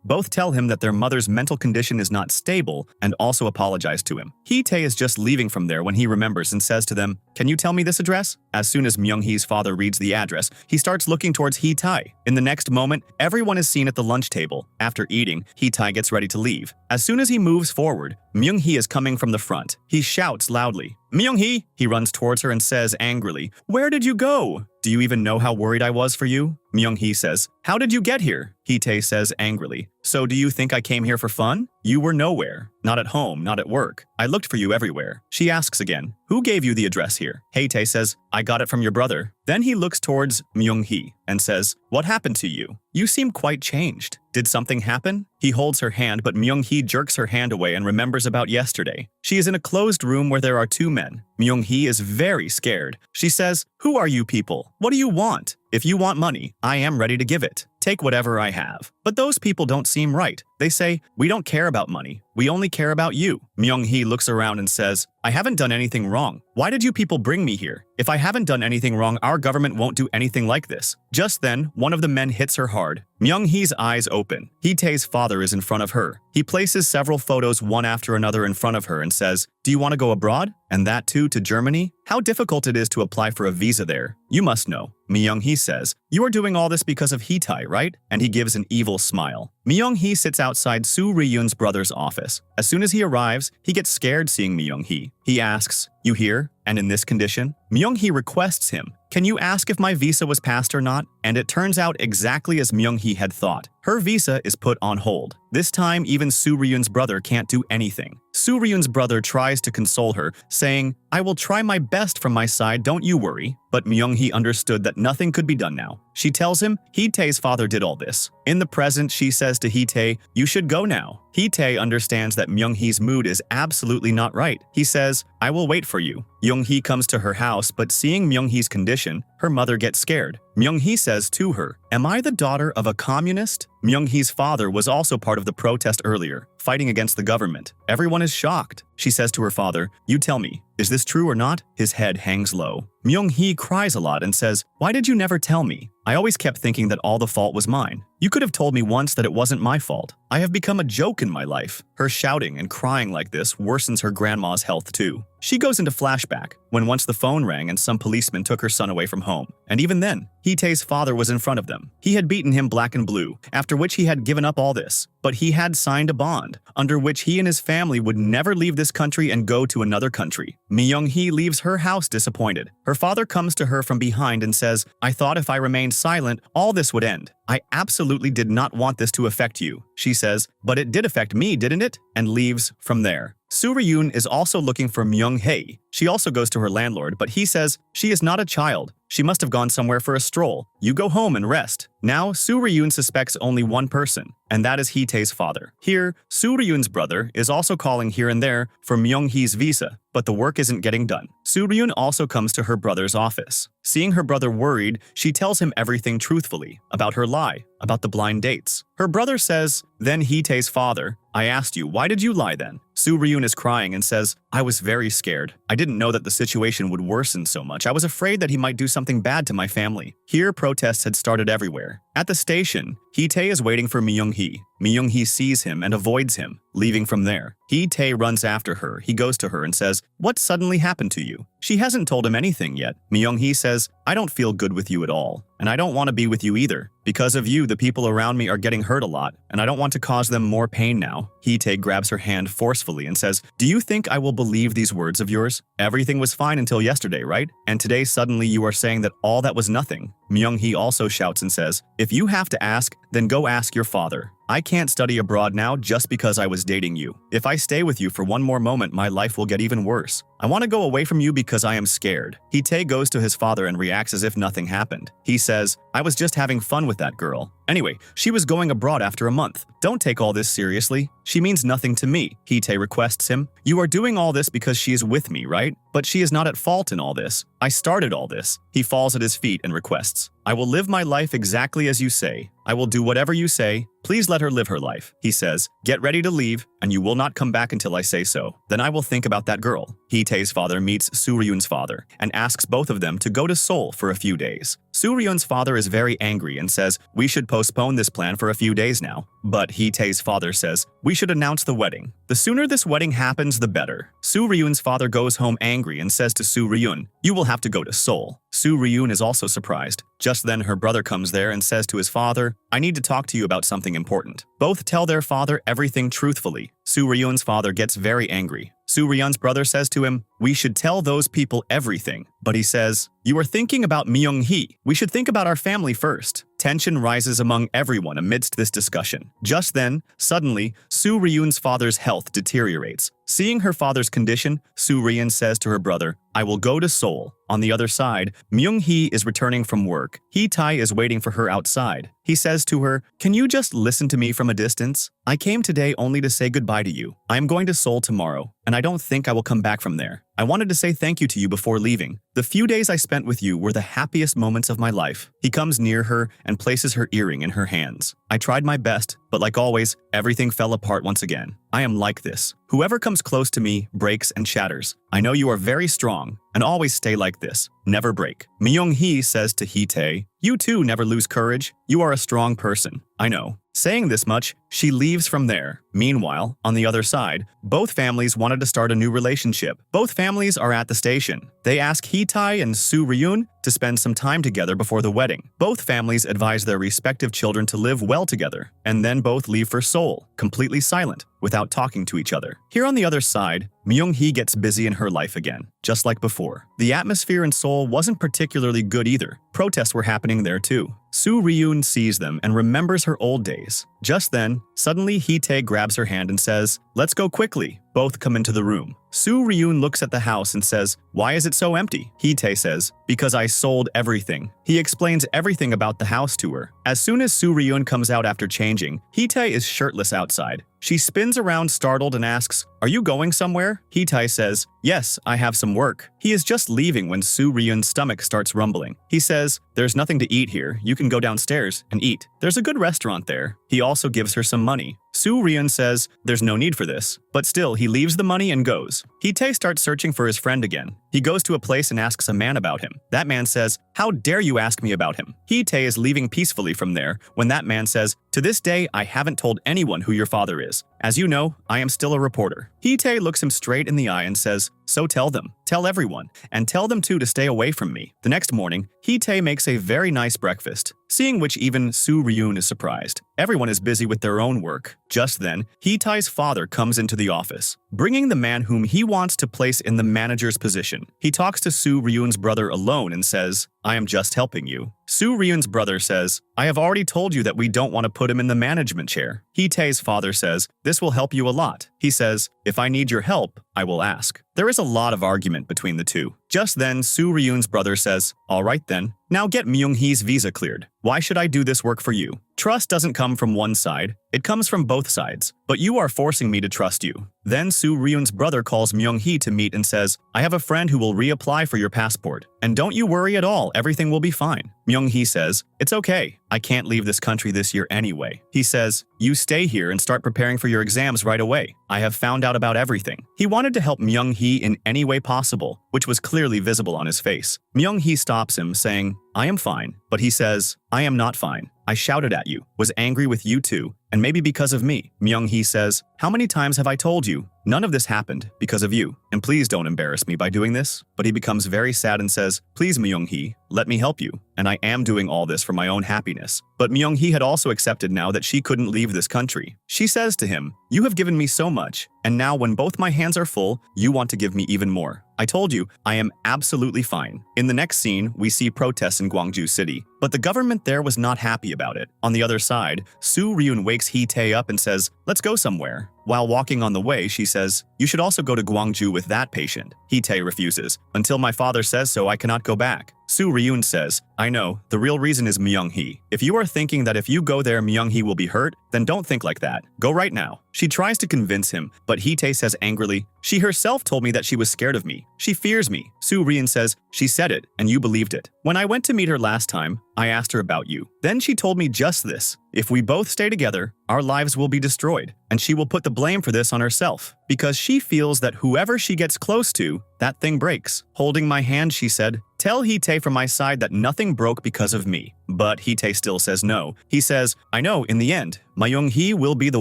Both tell him that their mother's mental condition is not stable and also apologize to him. Hee-tae is just leaving from there when he remembers and says to them, "Can you tell me this address?" As soon as Myung-hee's father reads the address, he starts looking towards Hee-tae. In the next moment, everyone is seen at the lunch table. After eating, Hee-tae gets ready to leave. As soon as he moves forward, Myung-hee is coming from the front. He shouts loudly, "Myung-hee!" He runs towards her and says angrily, "Where did you go? Do you even know how worried I was for you?" Myung-hee says, "How did you get here?" Hee-tae says angrily, "So do you think I came here for fun? You were nowhere. Not at home, not at work. I looked for you everywhere." She asks again, "Who gave you the address here?" Hee-tae says, "I got it from your brother." Then he looks towards Myung-hee and says, "What happened to you? You seem quite changed. Did something happen?" He holds her hand, but Myung-hee jerks her hand away and remembers about yesterday. She is in a closed room where there are two men. Myung-hee is very scared. She says, "Who are you people? What do you want? If you want money, I am ready to give it. Take whatever I have." But those people don't seem right. They say, "We don't care about money. We only care about you." Myung-hee looks around and says, "I haven't done anything wrong. Why did you people bring me here? If I haven't done anything wrong, our government won't do anything like this." Just then, one of the men hits her hard. Myung-hee's eyes open. Hee-tae's father is in front of her. He places several photos one after another in front of her and says, "Do you want to go abroad? And that too to Germany? How difficult it is to apply for a visa there. You must know." Myung-hee says, "You are doing all this because of Hee-tae, right?" And he gives an evil smile. Myung-hee sits outside Soo Ri-yoon's brother's office. As soon as he arrives, he gets scared seeing Myung-hee. He asks, "You here? And in this condition?" Myung-hee requests him, "Can you ask if my visa was passed or not?" And it turns out exactly as Myung-hee had thought. Her visa is put on hold. This time, even Soo Ri-yoon's brother can't do anything. Soo Ri-yoon's brother tries to console her, saying, "I will try my best from my side, don't you worry." But Myung-hee understood that nothing could be done now. She tells him Hee-tae's father did all this. In the present, she says to Hee-tae, "You should go now." Hee-tae understands that Myung-hee's mood is absolutely not right. He says, "I will wait for you." Myung-hee comes to her house, but seeing Myung-hee's condition, her mother gets scared. Myung-hee says to her, "Am I the daughter of a communist?" Myung-hee's father was also part of the protest earlier, fighting against the government. Everyone is shocked. She says to her father, "You tell me, is this true or not?" His head hangs low. Myung-hee cries a lot and says, "Why did you never tell me? I always kept thinking that all the fault was mine. You could have told me once that it wasn't my fault. I have become a joke in my life." Her shouting and crying like this worsens her grandma's health too. She goes into flashback when once the phone rang and some policemen took her son away from home. And even then, Hee-tae's father was in front of them. He had beaten him black and blue, after which he had given up all this. But he had signed a bond, under which he and his family would never leave this country and go to another country. Myung-hee leaves her house disappointed. Her father comes to her from behind and says, "I thought if I remained silent, all this would end. I absolutely did not want this to affect you." She says, "But it did affect me, didn't it?" And leaves from there. Soo Ri-yoon is also looking for Myung-hae. She also goes to her landlord, but he says she is not a child. She must have gone somewhere for a stroll. You go home and rest. Now, Soo Ri-yoon suspects only one person, and that is Hee-tae's father. Here, Soo Ri-yoon's brother is also calling here and there for Myung-hee's visa, but the work isn't getting done. Soo Ri-yoon also comes to her brother's office. Seeing her brother worried, she tells him everything truthfully, about her lie, about the blind dates. Her brother says, "Then Hee-tae's father, I asked you, why did you lie then?" Soo Ri-yoon is crying and says, "I was very scared. I didn't know that the situation would worsen so much. I was afraid that he might do something bad to my family." Here, protests had started everywhere. At the station, Hee-tae is waiting for Myung-hee. Myung-hee sees him and avoids him, leaving from there. Hee-tae runs after her. He goes to her and says, "What suddenly happened to you? She hasn't told him anything yet. Myung-hee says, I don't feel good with you at all, and I don't want to be with you either. Because of you, the people around me are getting hurt a lot, and I don't want to cause them more pain now. Hee-tae grabs her hand forcefully and says, do you think I will believe these words of yours? Everything was fine until yesterday, right? And today suddenly you are saying that all that was nothing. Myung-hee also shouts and says, if you have to ask, then go ask your father. I can't study abroad now just because I was dating you. If I stay with you for one more moment, my life will get even worse. I want to go away from you because I am scared. Hee-tae goes to his father and reacts as if nothing happened. He says, I was just having fun with that girl. Anyway, she was going abroad after a month. Don't take all this seriously. She means nothing to me. Hee-tae requests him. You are doing all this because she is with me, right? But she is not at fault in all this. I started all this. He falls at his feet and requests, I will live my life exactly as you say. I will do whatever you say. Please let her live her life. He says, get ready to leave, and you will not come back until I say so. Then I will think about that girl. Hee-tae's father meets Soo-ryun's father and asks both of them to go to Seoul for a few days. Soo-ryun's father is very angry and says, we should postpone this plan for a few days now. But Hee-tae's father says, we should announce the wedding. The sooner this wedding happens, the better. Soo-ryun's father goes home angry and says to Soo-ryun, you will have to go to Seoul. Soo-ryun is also surprised. Just then her brother comes there and says to his father, I need to talk to you about something important. Both tell their father everything truthfully. Soo-ryun's father gets very angry. Soo-ryun's brother says to him, we should tell those people everything. But he says, you are thinking about Myung-hee. We should think about our family first. Tension rises among everyone amidst this discussion. Just then, suddenly, Soo-ryun's father's health deteriorates. Seeing her father's condition, Soo-ryun says to her brother, I will go to Seoul. On the other side, Myung-hee is returning from work. Hee-tae is waiting for her outside. He says to her, can you just listen to me from a distance? I came today only to say goodbye to you. I am going to Seoul tomorrow, and I don't think I will come back from there. I wanted to say thank you to you before leaving. The few days I spent with you were the happiest moments of my life. He comes near her and places her earring in her hands. I tried my best, but like always, everything fell apart once again. I am like this. Whoever comes close to me breaks and shatters. I know you are very strong, and always stay like this. Never break. Myung-hee says to Hee-tae, you too never lose courage. You are a strong person. I know. Saying this much, she leaves from there. Meanwhile, on the other side, both families wanted to start a new relationship. Both families are at the station. They ask Hee-tae and Soo-ryun to spend some time together before the wedding. Both families advise their respective children to live well together, and then both leave for Seoul, completely silent, without talking to each other. Here on the other side, Myung-hee gets busy in her life again, just like before. The atmosphere in Seoul wasn't particularly good either. Protests were happening there too. Soo-ryun sees them and remembers her old days. Just then, suddenly Hee-tae grabs her hand and says, let's go quickly. Both come into the room. Soo-ryun looks at the house and says, why is it so empty? Hee-tae says, because I sold everything. He explains everything about the house to her. As soon as Soo-ryun comes out after changing, Hee-tae is shirtless outside. She spins around startled and asks, are you going somewhere? Hee-tae says, yes, I have some work. He is just leaving when Soo-ryun's stomach starts rumbling. He says, there's nothing to eat here. You can go downstairs and eat. There's a good restaurant there. He also gives her some money. Soo-ryun says, there's no need for this. But still, he leaves the money and goes. Hee-tae starts searching for his friend again. He goes to a place and asks a man about him. That man says, how dare you ask me about him? Hee-tae is leaving peacefully from there when that man says, to this day, I haven't told anyone who your father is. As you know, I am still a reporter. Hee-tae looks him straight in the eye and says, so tell them. Tell everyone. And tell them too to stay away from me. The next morning, Hee-tae makes a very nice breakfast, seeing which even Soo-ryun is surprised. Everyone is busy with their own work. Just then, Hee-tae's father comes into the office, bringing the man whom he wants to place in the manager's position. He talks to Soo-ryun's brother alone and says, I am just helping you. Soo-ryun's brother says, I have already told you that we don't want to put him in the management chair. Hee-tae's father says, this will help you a lot. He says, if I need your help, I will ask. There is a lot of argument between the two. Just then, Soo-ryun's brother says, all right then, now get Myung-hee's visa cleared. Why should I do this work for you? Trust doesn't come from one side, it comes from both sides. But you are forcing me to trust you. Then Soo-ryun's brother calls Myung-hee to meet and says, I have a friend who will reapply for your passport. And don't you worry at all, everything will be fine. Myung-hee says, it's okay. I can't leave this country this year anyway. He says, you stay here and start preparing for your exams right away. I have found out about everything. He wanted to help Myung-hee in any way possible, which was clearly visible on his face. Myung-hee stops him, saying, I am fine. But he says, I am not fine. I shouted at you, was angry with you too, and maybe because of me. Myung-hee says, how many times have I told you? None of this happened because of you, and please don't embarrass me by doing this. But he becomes very sad and says, please Myung-hee, let me help you, and I am doing all this for my own happiness. But Myung-hee had also accepted now that she couldn't leave this country. She says to him, you have given me so much, and now when both my hands are full, you want to give me even more. I told you, I am absolutely fine. In the next scene, we see protests in Gwangju City, but the government there was not happy about it. On the other side, Soo Ryun wakes Hee-tae up and says, let's go somewhere. While walking on the way, she says, you should also go to Gwangju with that patient. Hee-tae refuses. Until my father says so, I cannot go back. Soo Ryun says, I know, the real reason is Myung-hee. If you are thinking that if you go there Myung-hee will be hurt, then don't think like that. Go right now. She tries to convince him, but Hee-tae says angrily, she herself told me that she was scared of me. She fears me. Soo Ryun says, she said it, and you believed it. When I went to meet her last time, I asked her about you. Then she told me just this. If we both stay together, our lives will be destroyed, and she will put the blame for this on herself, because she feels that whoever she gets close to, that thing breaks. Holding my hand, she said, tell Hee-tae from my side that nothing broke because of me. But Hee-tae still says no. He says, I know, in the end, Myung-hee will be the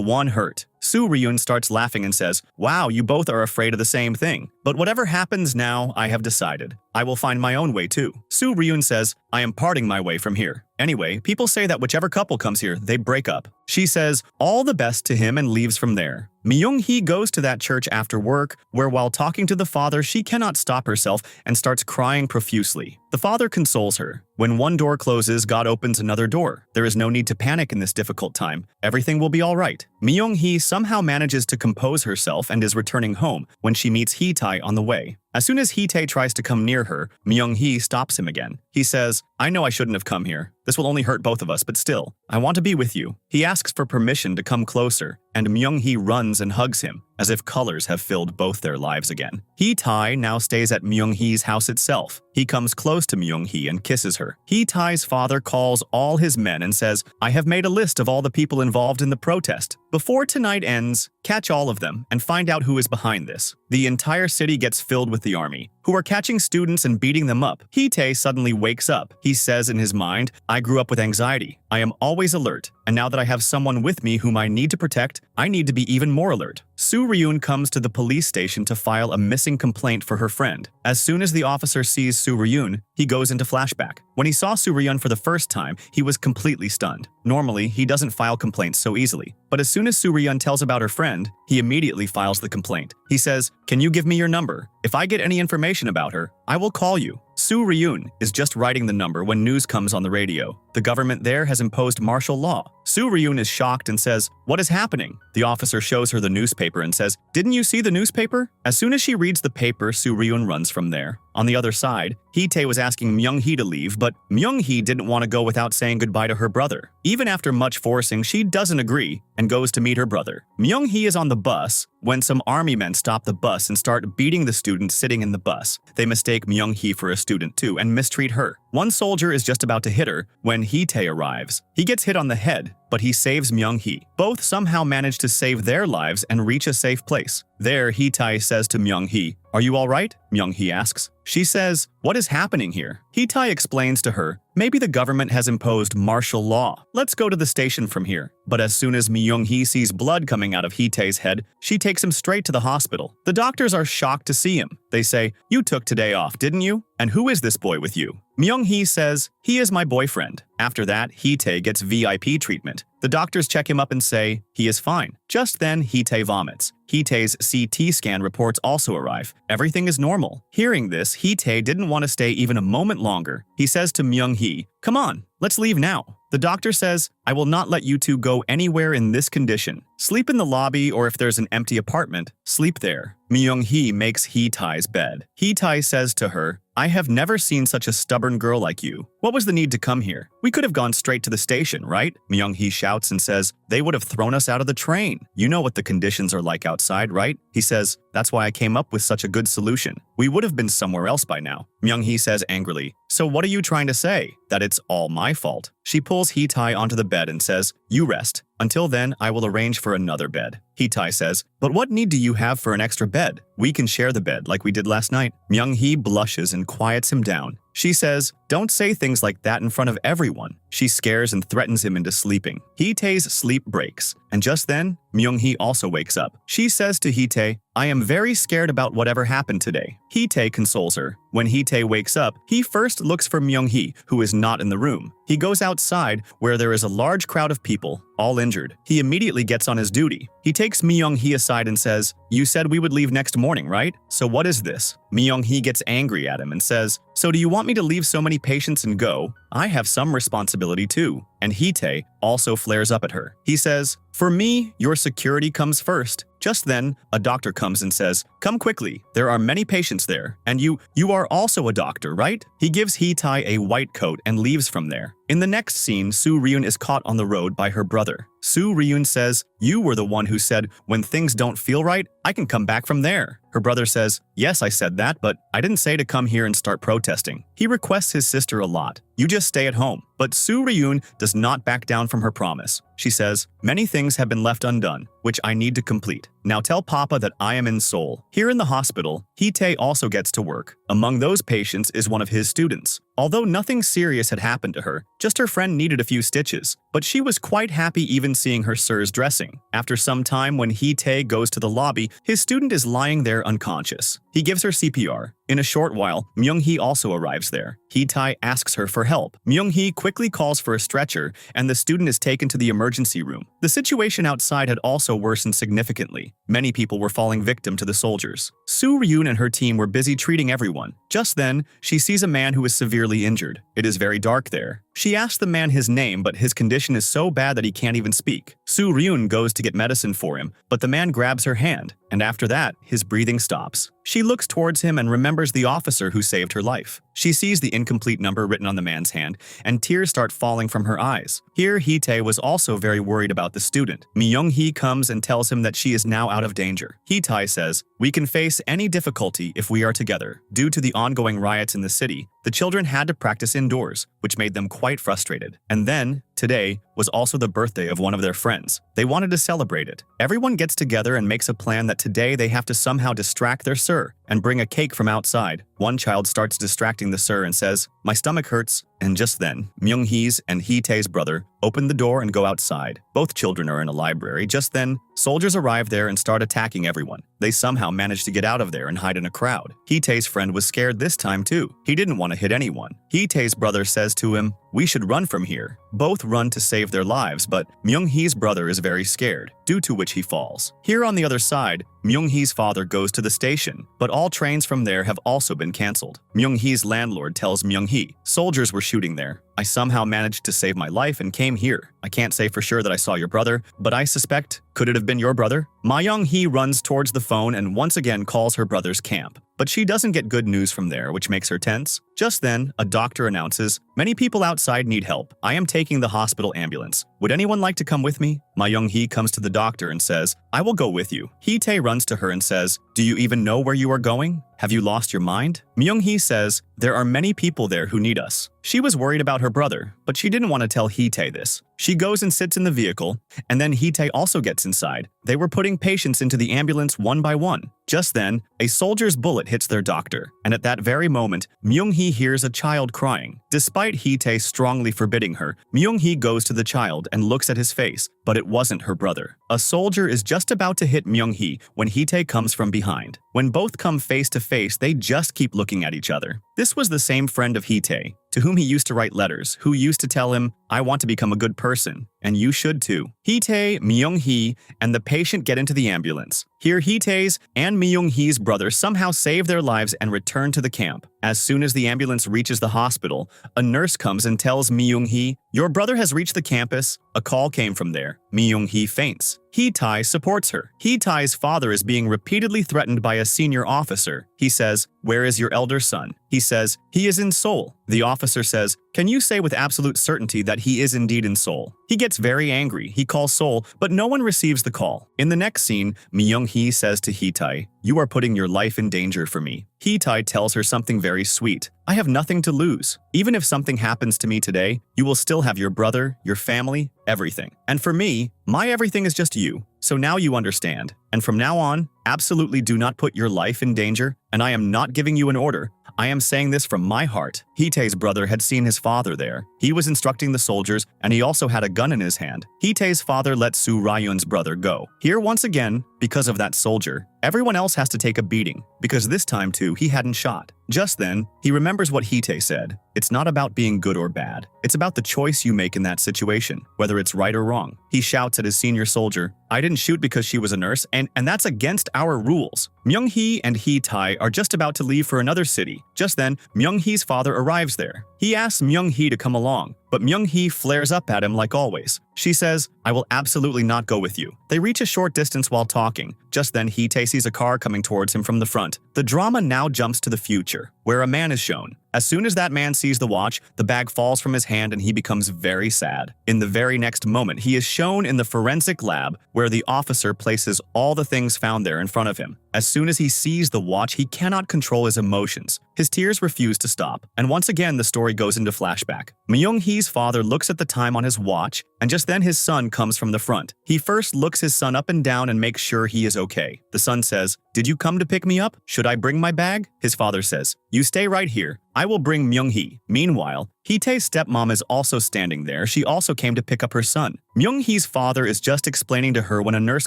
one hurt. Soo Ryun starts laughing and says, wow, you both are afraid of the same thing. But whatever happens now, I have decided. I will find my own way too. Soo Ryun says, I am parting my way from here. Anyway, people say that whichever couple comes here, they break up. She says, all the best to him and leaves from there. Myung-hee goes to that church after work, where while talking to the father, she cannot stop herself and starts crying profusely. The father consoles her. When one door closes, God opens another door. There is no need to panic in this difficult time. Everything will be all right. Myung-hee somehow manages to compose herself and is returning home when she meets Hee-tae on the way. As soon as Hee-tae tries to come near her, Myung-hee stops him again. He says, I know I shouldn't have come here. This will only hurt both of us, but still, I want to be with you. He asks for permission to come closer, and Myung-hee runs and hugs him, as if colors have filled both their lives again. Hee-tae now stays at Myung-hee's house itself. He comes close to Myung-hee and kisses her. Hee-tae's father calls all his men and says, I have made a list of all the people involved in the protest. Before tonight ends, catch all of them and find out who is behind this. The entire city gets filled with the army, who are catching students and beating them up. Hee-tae suddenly wakes up. He says in his mind, I grew up with anxiety. I am always alert, and now that I have someone with me whom I need to protect, I need to be even more alert. Soo Ryun comes to the police station to file a missing complaint for her friend. As soon as the officer sees Soo Ryun, he goes into flashback. When he saw Soo Ryun for the first time, he was completely stunned. Normally, he doesn't file complaints so easily. But as soon as Soo Ryun tells about her friend, he immediately files the complaint. He says, can you give me your number? If I get any information about her, I will call you. Soo Ryun is just writing the number when news comes on the radio. The government there has imposed martial law. Soo Ryun is shocked and says, what is happening? The officer shows her the newspaper and says, didn't you see the newspaper? As soon as she reads the paper, Soo Ryun runs from there. On the other side, Hee-tae was asking Myung-hee to leave, but Myung-hee didn't want to go without saying goodbye to her brother. Even after much forcing, she doesn't agree and goes to meet her brother. Myung-hee is on the bus when some army men stop the bus and start beating the student sitting in the bus. They mistake Myung-hee for a student too and mistreat her. One soldier is just about to hit her when Hee-tae arrives. He gets hit on the head, but he saves Myung-hee. Both somehow manage to save their lives and reach a safe place. There, Hee-tae says to Myung-hee, are you all right? Myung-hee asks. She says, what is happening here? Hee-tae explains to her, maybe the government has imposed martial law. Let's go to the station from here. But as soon as Myung-hee sees blood coming out of Hee-tae's head, she takes him straight to the hospital. The doctors are shocked to see him. They say, you took today off, didn't you? And who is this boy with you? Myung-hee says, he is my boyfriend. After that, Hee-tae gets VIP treatment. The doctors check him up and say, he is fine. Just then, Hee-tae vomits. Hee-tae's CT scan reports also arrive. Everything is normal. Hearing this, Hee-tae didn't want to stay even a moment longer. He says to Myung-hee, come on, let's leave now. The doctor says, I will not let you two go anywhere in this condition. Sleep in the lobby, or if there's an empty apartment, sleep there. Myung-hee makes Hee-tae's bed. Hee-tae says to her, I have never seen such a stubborn girl like you. What was the need to come here? We could have gone straight to the station, right? Myung-hee shouts and says, they would have thrown us out of the train. You know what the conditions are like outside, right? He says, that's why I came up with such a good solution. We would have been somewhere else by now. Myung-hee says angrily, so what are you trying to say? That it's all my fault? She pulls Hee-tae onto the bed and says, you rest. Until then, I will arrange for another bed. Hee-tae says, but what need do you have for an extra bed? We can share the bed like we did last night. Myung-hee blushes and quiets him down. She says, "Don't say things like that in front of everyone." She scares and threatens him into sleeping. Hee-tae's sleep breaks, and just then, Myung-hee also wakes up. She says to Hee-tae, "I am very scared about whatever happened today." Hee-tae consoles her. When Hee-tae wakes up, he first looks for Myung-hee, who is not in the room. He goes outside, where there is a large crowd of people, all injured. He immediately gets on his duty. He takes Myung-hee aside and says, "You said we would leave next morning, right? So what is this?" Myung-hee gets angry at him and says, "So do you want me to leave so many patients and go? I have some responsibility too." And Hee-tae also flares up at her. He says, "For me, your security comes first." Just then, a doctor comes and says, "Come quickly, there are many patients there, and you are also a doctor, right?" He gives Hee-tae a white coat and leaves from there. In the next scene, Soo Ryun is caught on the road by her brother. Soo Ryun says, "You were the one who said, when things don't feel right, I can come back from there." Her brother says, "Yes, I said that, but I didn't say to come here and start protesting." He requests his sister a lot. "You just stay at home." But Soo Ryun does not back down from her promise. She says, "Many things have been left undone, which I need to complete. Now tell Papa that I am in Seoul." Here in the hospital, Hee-tae also gets to work. Among those patients is one of his students. Although nothing serious had happened to her, just her friend needed a few stitches. But she was quite happy even seeing her sir's dressing. After some time, when Hee-tae goes to the lobby, his student is lying there unconscious. He gives her CPR. In a short while, Myung-hee also arrives there. Hee-tae asks her for help. Myung-hee quickly calls for a stretcher, and the student is taken to the emergency room. The situation outside had also worsened significantly. Many people were falling victim to the soldiers. Soo Ryun and her team were busy treating everyone. Just then, she sees a man who is severely injured. It is very dark there. She asks the man his name, but his condition is so bad that he can't even speak. Soo Ryun goes to get medicine for him, but the man grabs her hand, and after that, his breathing stops. She looks towards him and remembers the officer who saved her life. She sees the incomplete number written on the man's hand, and tears start falling from her eyes. Here, Hee-tae was also very worried about the student. Myung-hee comes and tells him that she is now out of danger. Hee-tae says, "We can face any difficulty if we are together." Due to the ongoing riots in the city, the children had to practice indoors, which made them quite frustrated. And then, today, was also the birthday of one of their friends. They wanted to celebrate it. Everyone gets together and makes a plan that today they have to somehow distract their sir and bring a cake from outside. One child starts distracting the sir and says, "My stomach hurts." And just then, Myung-hee's and Hee-tae's brother open the door and go outside. Both children are in a library. Just then, soldiers arrive there and start attacking everyone. They somehow manage to get out of there and hide in a crowd. Hee-tae's friend was scared this time too. He didn't want to hit anyone. Hee-tae's brother says to him, "We should run from here." Both run to save their lives, but Myung-hee's brother is very scared, due to which he falls. Here on the other side, Myung-hee's father goes to the station, but all trains from there have also been cancelled. Myung-hee's landlord tells Myung-hee, "Soldiers were shooting there. I somehow managed to save my life and came here. I can't say for sure that I saw your brother, but I suspect, could it have been your brother?" Myung-hee runs towards the phone and once again calls her brother's camp. But she doesn't get good news from there, which makes her tense. Just then, a doctor announces, "Many people outside need help. I am taking the hospital ambulance. Would anyone like to come with me?" Myung-hee comes to the doctor and says, "I will go with you." Hee-tae runs to her and says, "Do you even know where you are going? Have you lost your mind?" Myung-hee says, "There are many people there who need us." She was worried about her brother, but she didn't want to tell Hee-tae this. She goes and sits in the vehicle, and then Hee-tae also gets inside. They were putting patients into the ambulance one by one. Just then, a soldier's bullet hits their doctor, and at that very moment, Myung-hee hears a child crying. Despite Hee-tae strongly forbidding her, Myung-hee goes to the child and looks at his face, but it wasn't her brother. A soldier is just about to hit Myung-hee when Hee-tae comes from behind. When both come face to face, they just keep looking at each other. This was the same friend of Hee-tae, to whom he used to write letters, who used to tell him, "I want to become a good person, and you should too." Hee-tae, Myung-hee, and the patient get into the ambulance. Here, Hee-tae's and Myung-hee's brother somehow save their lives and return to the camp. As soon as the ambulance reaches the hospital, a nurse comes and tells Myung-hee, "Your brother has reached the campus." A call came from there. Myung-hee faints. Hee-tae supports her. Hee-tae's father is being repeatedly threatened by a senior officer. He says, "Where is your elder son?" He says, "He is in Seoul." The officer says, "Can you say with absolute certainty that he is indeed in Seoul?" He gets very angry. He calls Seoul, but no one receives the call. In the next scene, Myung-hee says to Hee-tae, "You are putting your life in danger for me." Hee-tae tells her something very sweet. "I have nothing to lose. Even if something happens to me today, you will still have your brother, your family, everything. And for me, my everything is just you. So now you understand. And from now on, absolutely do not put your life in danger, and I am not giving you an order. I am saying this from my heart. Hitae's brother had seen his father there. He was instructing the soldiers, and he also had a gun in his hand. Hitae's father let Soo Ryun's brother go. Here once again, because of that soldier, everyone else has to take a beating, because this time too he hadn't shot. Just then, he remembers what Hitae said. It's not about being good or bad. It's about the choice you make in that situation, whether it's right or wrong. He shouts at his senior soldier, I didn't shoot because she was a nurse, and that's against our rules. Myung-hee and Hee-tae are just about to leave for another city. Just then, Myung-hee's father arrives there. He asks Myung-hee to come along, but Myung-hee flares up at him like always. She says, I will absolutely not go with you. They reach a short distance while talking. Just then, Hee-tae sees a car coming towards him from the front. The drama now jumps to the future, where a man is shown. As soon as that man sees the watch, the bag falls from his hand and he becomes very sad. In the very next moment, he is shown in the forensic lab where the officer places all the things found there in front of him. As soon as he sees the watch, he cannot control his emotions. His tears refuse to stop, and once again the story goes into flashback. Myung-hee's father looks at the time on his watch, and just then his son comes from the front. He first looks his son up and down and makes sure he is okay. The son says, Did you come to pick me up? Should I bring my bag? His father says, You stay right here. I will bring Myung-hee. Meanwhile, Hee-tae's stepmom is also standing there. She also came to pick up her son. Myung-hee's father is just explaining to her when a nurse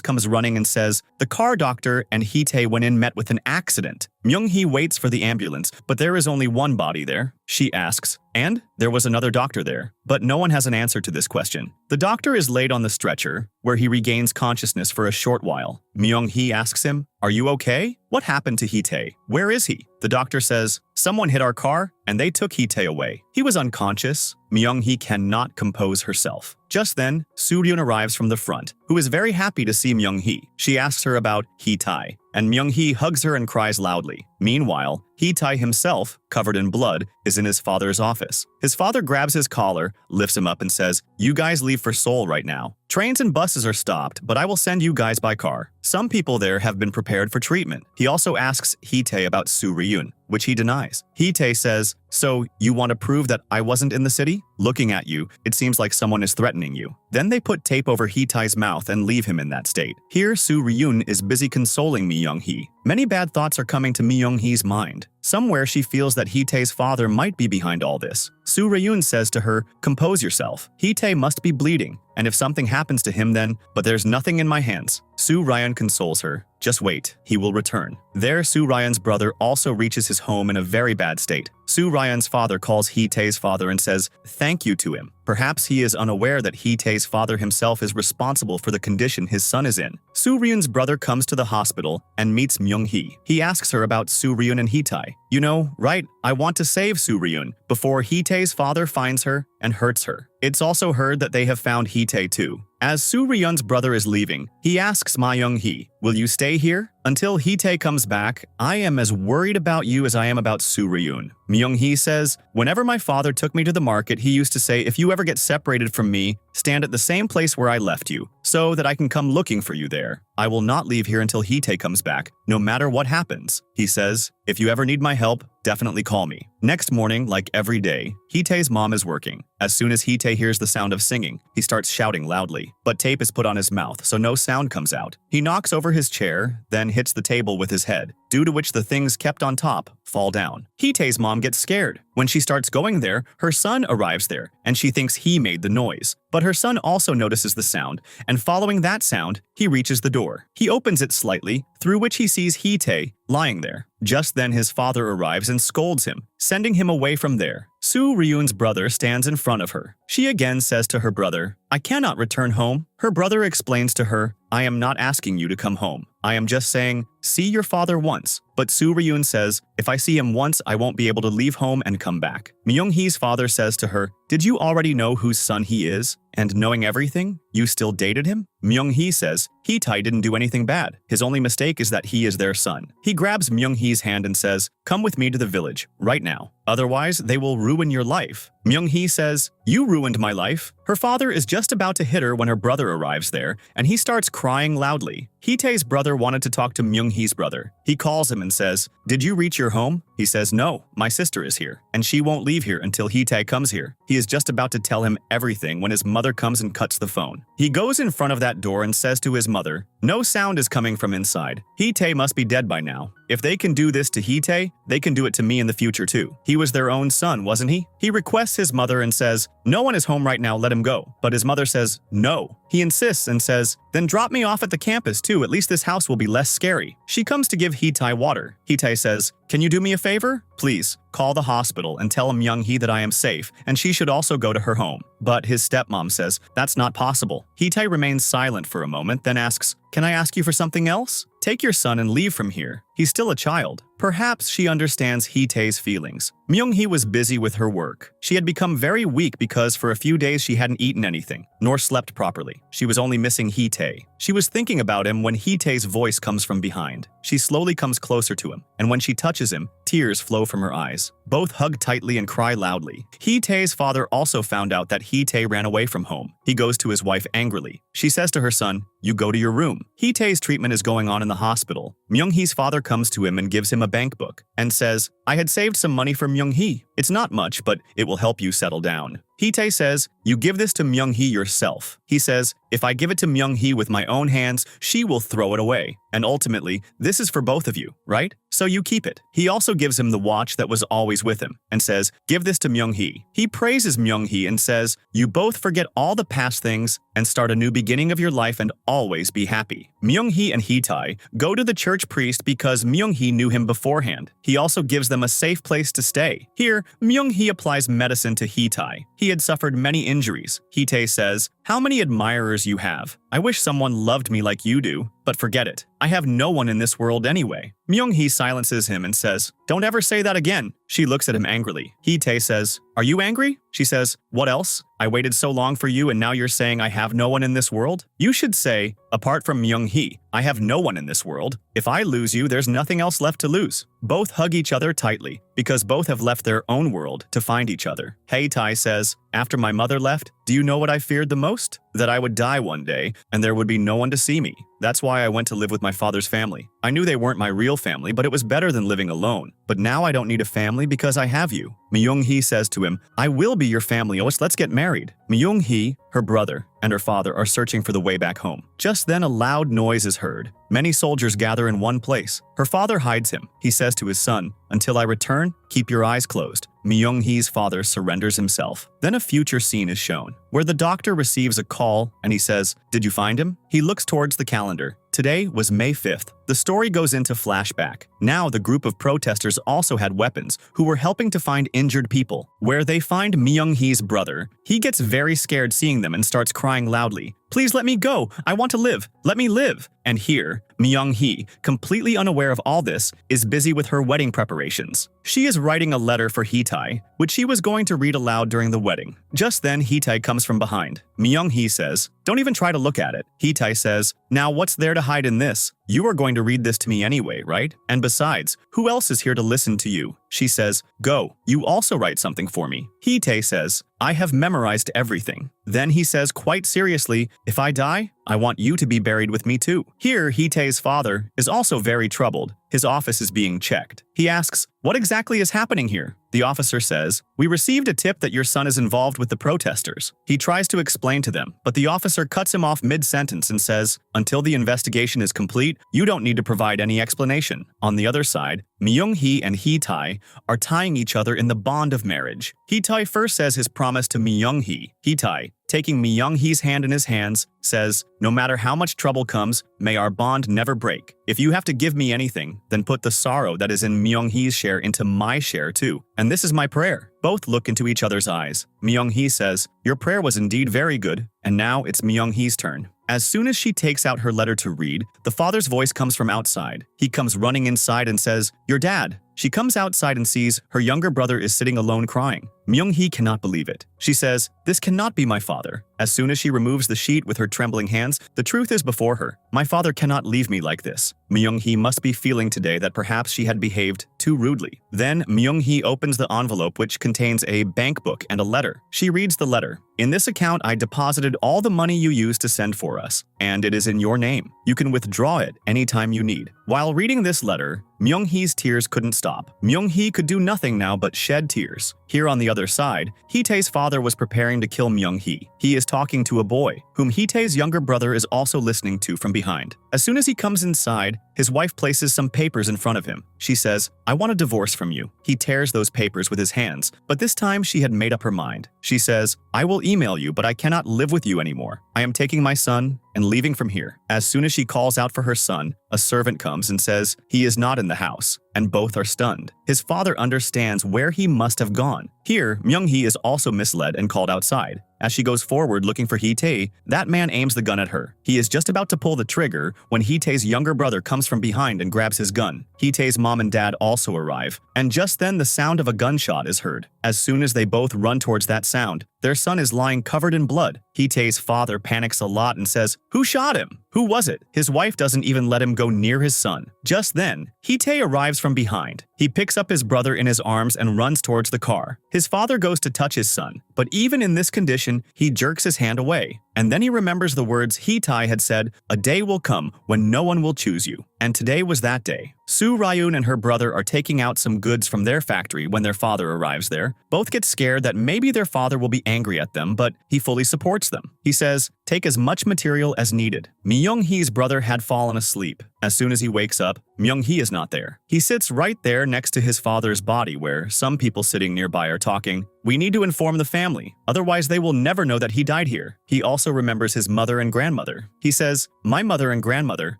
comes running and says, The car doctor and Hee-tae went in met with an accident. Myung-hee waits for the ambulance, but there is only one body there. She asks, and there was another doctor there, but no one has an answer to this question. The doctor is laid on the stretcher, where he regains consciousness for a short while. Myung-hee asks him, Are you okay? What happened to Hee-tae? Where is he? The doctor says, Someone hit our car, and they took Hee-tae away. He was unconscious. Myung-hee cannot compose herself. Just then, Soo-ryun arrives from the front, who is very happy to see Myung-hee. She asks her about Hee-tae, and Myung-hee hugs her and cries loudly. Meanwhile, Hee-tae himself, covered in blood, is in his father's office. His father grabs his collar, lifts him up and says, You guys leave for Seoul right now. Trains and buses are stopped, but I will send you guys by car. Some people there have been prepared for treatment. He also asks Hee-tae about Soo-ryun, which he denies. Hee-tae says, So, you want to prove that I wasn't in the city? Looking at you, it seems like someone is threatening you. Then they put tape over Hee-tae's mouth and leave him in that state. Here, Soo-ryun is busy consoling Myung-hee. Many bad thoughts are coming to Myung-hee's mind. Somewhere she feels that Hee-tae's father might be behind all this. Soo-ryun says to her, Compose yourself. Hee-tae must be bleeding, and if something happens to him then, but there's nothing in my hands. Soo-ryun consoles her. Just wait, he will return. There, Soo-ryun's brother also reaches his home in a very bad state. Soo-ryun's father calls Hee-tae's father and says thank you to him. Perhaps he is unaware that Hee-tae's father himself is responsible for the condition his son is in. Soo-ryun's brother comes to the hospital and meets Myung-hee. He asks her about Soo-ryun and Hee-tae. You know, right, I want to save Soo-ryun before Hee-tae's father finds her and hurts her. It's also heard that they have found Hee-tae too. As Soo-ryun's brother is leaving, he asks Myung-hee, Will you stay here? Until Hee-tae comes back, I am as worried about you as I am about Soo-ryun. Myung-hee says, Whenever my father took me to the market, he used to say, If you ever get separated from me, stand at the same place where I left you, so that I can come looking for you there. I will not leave here until Hee-tae comes back, no matter what happens. He says, If you ever need my help, definitely call me. Next morning, like every day, Hee-tae's mom is working. As soon as Hee-tae hears the sound of singing, he starts shouting loudly, but tape is put on his mouth, so no sound comes out. He knocks over his chair, then hits the table with his head, due to which the things kept on top fall down. Hee-tae's mom gets scared. When she starts going there, her son arrives there, and she thinks he made the noise. But her son also notices the sound, and following that sound, he reaches the door. He opens it slightly, through which he sees Hee-tae lying there. Just then his father arrives and scolds him, sending him away from there. Soo-ryun's brother stands in front of her. She again says to her brother, I cannot return home. Her brother explains to her, I am not asking you to come home. I am just saying, see your father once. But Soo-ryun says, if I see him once, I won't be able to leave home and come back. Myung-hee's father says to her, did you already know whose son he is? And knowing everything, you still dated him? Myung-hee says, Hee-tae didn't do anything bad. His only mistake is that he is their son. He grabs Myung-hee's hand and says, come with me to the village, right now. Otherwise, they will ruin your life. Myung-hee says, you ruined my life. Her father is just about to hit her when her brother arrives there, and he starts crying loudly. Hee-tae's brother wanted to talk to Myung-hee's brother. He calls him and says, did you reach your home? He says, no, my sister is here, and she won't leave here until Hee-tae comes here. He is just about to tell him everything when his mother comes and cuts the phone. He goes in front of that door and says to his mother, No sound is coming from inside. Hee-tae must be dead by now. If they can do this to Hee-tae, they can do it to me in the future too. He was their own son, wasn't he? He requests his mother and says, "No one is home right now, let him go." But his mother says, "No." He insists and says, "Then drop me off at the campus too, at least this house will be less scary." She comes to give Hee-tae water. Hee-tae says, "Can you do me a favor? Please, call the hospital and tell Myung-hee that I am safe, and she should also go to her home." But his stepmom says, "That's not possible." Hee-tae remains silent for a moment, then asks, "Can I ask you for something else? Take your son and leave from here. He's still a child." Perhaps she understands Hee-tae's feelings. Myung-hee was busy with her work. She had become very weak because for a few days she hadn't eaten anything, nor slept properly. She was only missing Hee-tae. She was thinking about him when Hee-tae's voice comes from behind. She slowly comes closer to him, and when she touches him, tears flow from her eyes. Both hug tightly and cry loudly. Hee-tae's father also found out that Hee-tae ran away from home. He goes to his wife angrily. She says to her son, "You go to your room." Hee-tae's treatment is going on in the hospital. Myung-hee's father comes to him and gives him a bank book and says, "I had saved some money for Myung-hee. It's not much, but it will help you settle down." Hee-tae says, "You give this to Myung-hee yourself." He says, "If I give it to Myung-hee with my own hands, she will throw it away. And ultimately, this is for both of you, right? So you keep it." He also gives him the watch that was always with him and says, "Give this to Myung-hee." He praises Myung-hee and says, "You both forget all the past things and start a new beginning of your life and always be happy." Myung-hee and Hee-tae go to the church priest because Myung-hee knew him beforehand. He also gives them a safe place to stay. Here, Myung-hee applies medicine to Hee-tae. He had suffered many injuries. Hee-tae says, "How many admirers you have. I wish someone loved me like you do, but forget it. I have no one in this world anyway." Myung-hee silences him and says, "Don't ever say that again." She looks at him angrily. Hee-tae says, "Are you angry?" She says, "What else? I waited so long for you and now you're saying I have no one in this world? You should say, apart from Myung-hee, I have no one in this world. If I lose you, there's nothing else left to lose." Both hug each other tightly because both have left their own world to find each other. Hee-tae says, "After my mother left, do you know what I feared the most? That I would die one day and there would be no one to see me. That's why I went to live with my father's family. I knew they weren't my real family, but it was better than living alone. But now I don't need a family because I have you." Myung-hee says to him, "I will be your family, let's get married." Myung-hee, her brother, and her father are searching for the way back home. Just then a loud noise is heard. Many soldiers gather in one place. Her father hides him. He says to his son, "Until I return, keep your eyes closed." Myung-hee's father surrenders himself. Then a future scene is shown, where the doctor receives a call and he says, "Did you find him?" He looks towards the calendar. Today was May 5th. The story goes into flashback. Now the group of protesters also had weapons who were helping to find injured people. Where they find Myung-hee's brother, he gets very scared seeing them and starts crying loudly, "Please let me go! I want to live! Let me live!" And here, Myung-hee, completely unaware of all this, is busy with her wedding preparations. She is writing a letter for Hee-tae, which she was going to read aloud during the wedding. Just then, Hee-tae comes from behind. Myung-hee says, "Don't even try to look at it." Hee-tae says, "Now what's there to hide in this? You are going to read this to me anyway, right? And besides, who else is here to listen to you?" She says, "Go, you also write something for me." Hee-tae says, "I have memorized everything." Then he says quite seriously, "If I die, I want you to be buried with me too." Here, Hee-tae's father is also very troubled. His office is being checked. He asks, "What exactly is happening here?" The officer says, "We received a tip that your son is involved with the protesters." He tries to explain to them, but the officer cuts him off mid-sentence and says, "Until the investigation is complete, you don't need to provide any explanation." On the other side, Myung-hee and Hee-tae are tying each other in the bond of marriage. Hee-tae first says his promise to Myung-hee. Hee-tae, taking Myung-hee's hand in his hands, says, "No matter how much trouble comes, may our bond never break. If you have to give me anything, then put the sorrow that is in Myung-hee's share into my share too. And this is my prayer." Both look into each other's eyes. Myung-hee says, "Your prayer was indeed very good, and now it's Myung-hee's turn." As soon as she takes out her letter to read, the father's voice comes from outside. He comes running inside and says, "Your dad." She comes outside and sees her younger brother is sitting alone crying. Myung-hee cannot believe it. She says, "This cannot be my father." As soon as she removes the sheet with her trembling hands, the truth is before her. My father cannot leave me like this. Myung-hee must be feeling today that perhaps she had behaved too rudely. Then Myung-hee opens the envelope which contains a bank book and a letter. She reads the letter. "In this account I deposited all the money you used to send for us, and it is in your name. You can withdraw it anytime you need." While reading this letter, Myung-hee's tears couldn't stop. Myung-hee could do nothing now but shed tears. Here on the other side, Hee-tae's father was preparing to kill Myung-hee. He is talking to a boy, whom Hee-tae's younger brother is also listening to from behind. As soon as he comes inside, his wife places some papers in front of him. She says, "I want a divorce from you." He tears those papers with his hands, but this time she had made up her mind. She says, "I will email you, but I cannot live with you anymore. I am taking my son and leaving from here." As soon as she calls out for her son, a servant comes and says he is not in the house, and both are stunned. His father understands where he must have gone. Here, Myung-hee is also misled and called outside. As she goes forward looking for Hee-tae, that man aims the gun at her. He is just about to pull the trigger when Hee-tae's younger brother comes from behind and grabs his gun. Hee-tae's mom and dad also arrive, and just then the sound of a gunshot is heard. As soon as they both run towards that sound, their son is lying covered in blood. Hee-tae's father panics a lot and says, "Who shot him? Who was it?" His wife doesn't even let him go near his son. Just then, Hee-tae arrives from behind. He picks up his brother in his arms and runs towards the car. His father goes to touch his son, but even in this condition, he jerks his hand away. And then he remembers the words Hee-tae had said, "A day will come when no one will choose you." And today was that day. Soo Ryun and her brother are taking out some goods from their factory when their father arrives there. Both get scared that maybe their father will be angry at them, but he fully supports them. He says, "Take as much material as needed." Myung-hee's brother had fallen asleep. As soon as he wakes up, Myung-hee is not there. He sits right there next to his father's body where some people sitting nearby are talking. "We need to inform the family, otherwise they will never know that he died here." He also remembers his mother and grandmother. He says, "My mother and grandmother,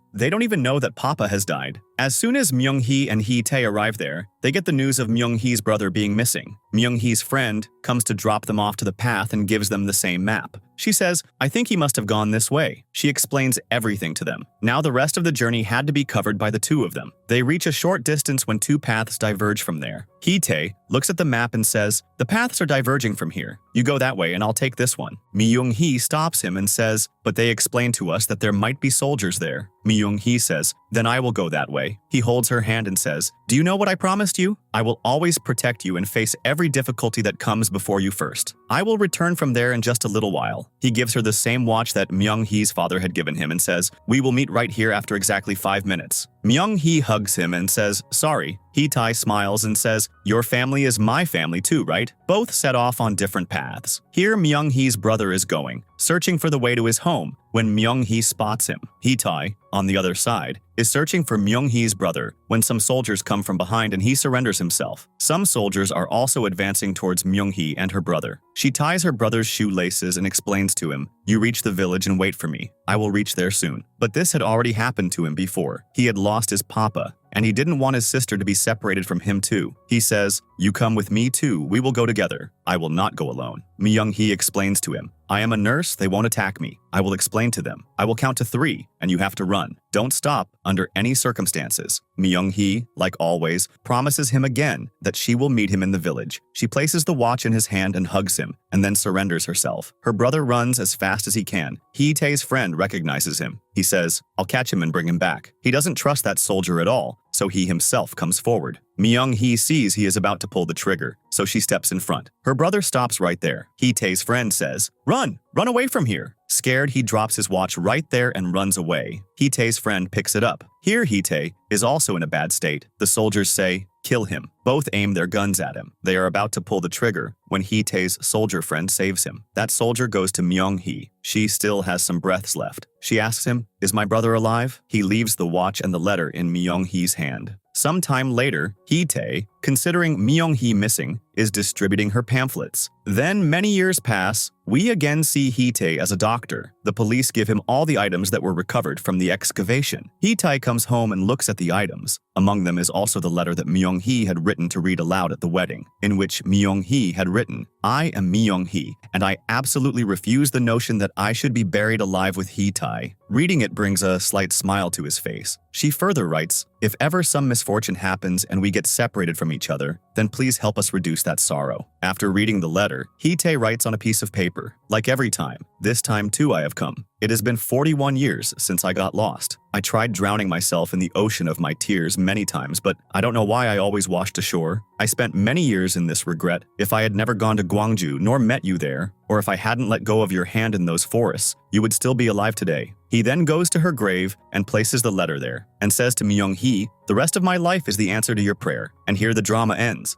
they don't even know that Papa has died." As soon as Myung-hee and Hee-tae arrive there, they get the news of Myung-hee's brother being missing. Myung-hee's friend comes to drop them off to the path and gives them the same map. She says, "I think he must have gone this way." She explains everything to them. Now the rest of the journey had to be covered by the two of them. They reach a short distance when two paths diverge from there. Hee-tae looks at the map and says, "The paths are diverging from here. You go that way and I'll take this one." Myung-hee stops him and says, "But they explain to us that there might be soldiers there." Myung-hee says, "Then I will go that way." He holds her hand and says, "Do you know what I promised you? I will always protect you and face every difficulty that comes before you first. I will return from there in just a little while." He gives her the same watch that Myung-hee's father had given him and says, "We will meet right here after exactly 5 minutes. Myung-hee hugs him and says, "Sorry." Hee-tae smiles and says, "Your family is my family too, right?" Both set off on different paths. Here Myung-hee's brother is going, searching for the way to his home, when Myung-hee spots him. Hee-tae, on the other side, is searching for Myung-hee's brother when some soldiers come from behind and he surrenders himself. Some soldiers are also advancing towards Myung-hee and her brother. She ties her brother's shoelaces and explains to him, "You reach the village and wait for me. I will reach there soon." But this had already happened to him before. He had lost his papa, and he didn't want his sister to be separated from him too. He says, "You come with me too, we will go together. I will not go alone." Myung-hee explains to him, "I am a nurse, they won't attack me. I will explain to them. I will count to 3, and you have to run. Don't stop under any circumstances." Myung-hee, like always, promises him again that she will meet him in the village. She places the watch in his hand and hugs him, and then surrenders herself. Her brother runs as fast as he can. Hee-tae's friend recognizes him. He says, "I'll catch him and bring him back." He doesn't trust that soldier at all, so he himself comes forward. Myung-hee sees he is about to pull the trigger, so she steps in front. Her brother stops right there. Hee-tae's friend says, "Run! Run away from here!" Scared, he drops his watch right there and runs away. Hee-tae's friend picks it up. Here Hee-tae is also in a bad state. The soldiers say, "Kill him." Both aim their guns at him. They are about to pull the trigger when Hee-tae's soldier friend saves him. That soldier goes to Myung-hee. She still has some breaths left. She asks him, "Is my brother alive?" He leaves the watch and the letter in Myung-hee's hand. Some time later, Hee-tae, considering Myung-hee missing, is distributing her pamphlets. Then many years pass. We again see Hee-tae as a doctor. The police give him all the items that were recovered from the excavation. Hee-tae comes home and looks at the items. Among them is also the letter that Myung-hee had written to read aloud at the wedding, in which Myung-hee had written, "I am Myung-hee, and I absolutely refuse the notion that I should be buried alive with Hee-tae." Reading it brings a slight smile to his face. She further writes, "If ever some misfortune happens and we get separated from each other, then please help us reduce that sorrow." After reading the letter, Hee-tae writes on a piece of paper, "Like every time, this time too I have come. It has been 41 years since I got lost. I tried drowning myself in the ocean of my tears many times, but I don't know why I always washed ashore. I spent many years in this regret. If I had never gone to Gwangju nor met you there, or if I hadn't let go of your hand in those forests, you would still be alive today." He then goes to her grave and places the letter there, and says to Myung-hee, "The rest of my life is the answer to your prayer." And here the drama ends.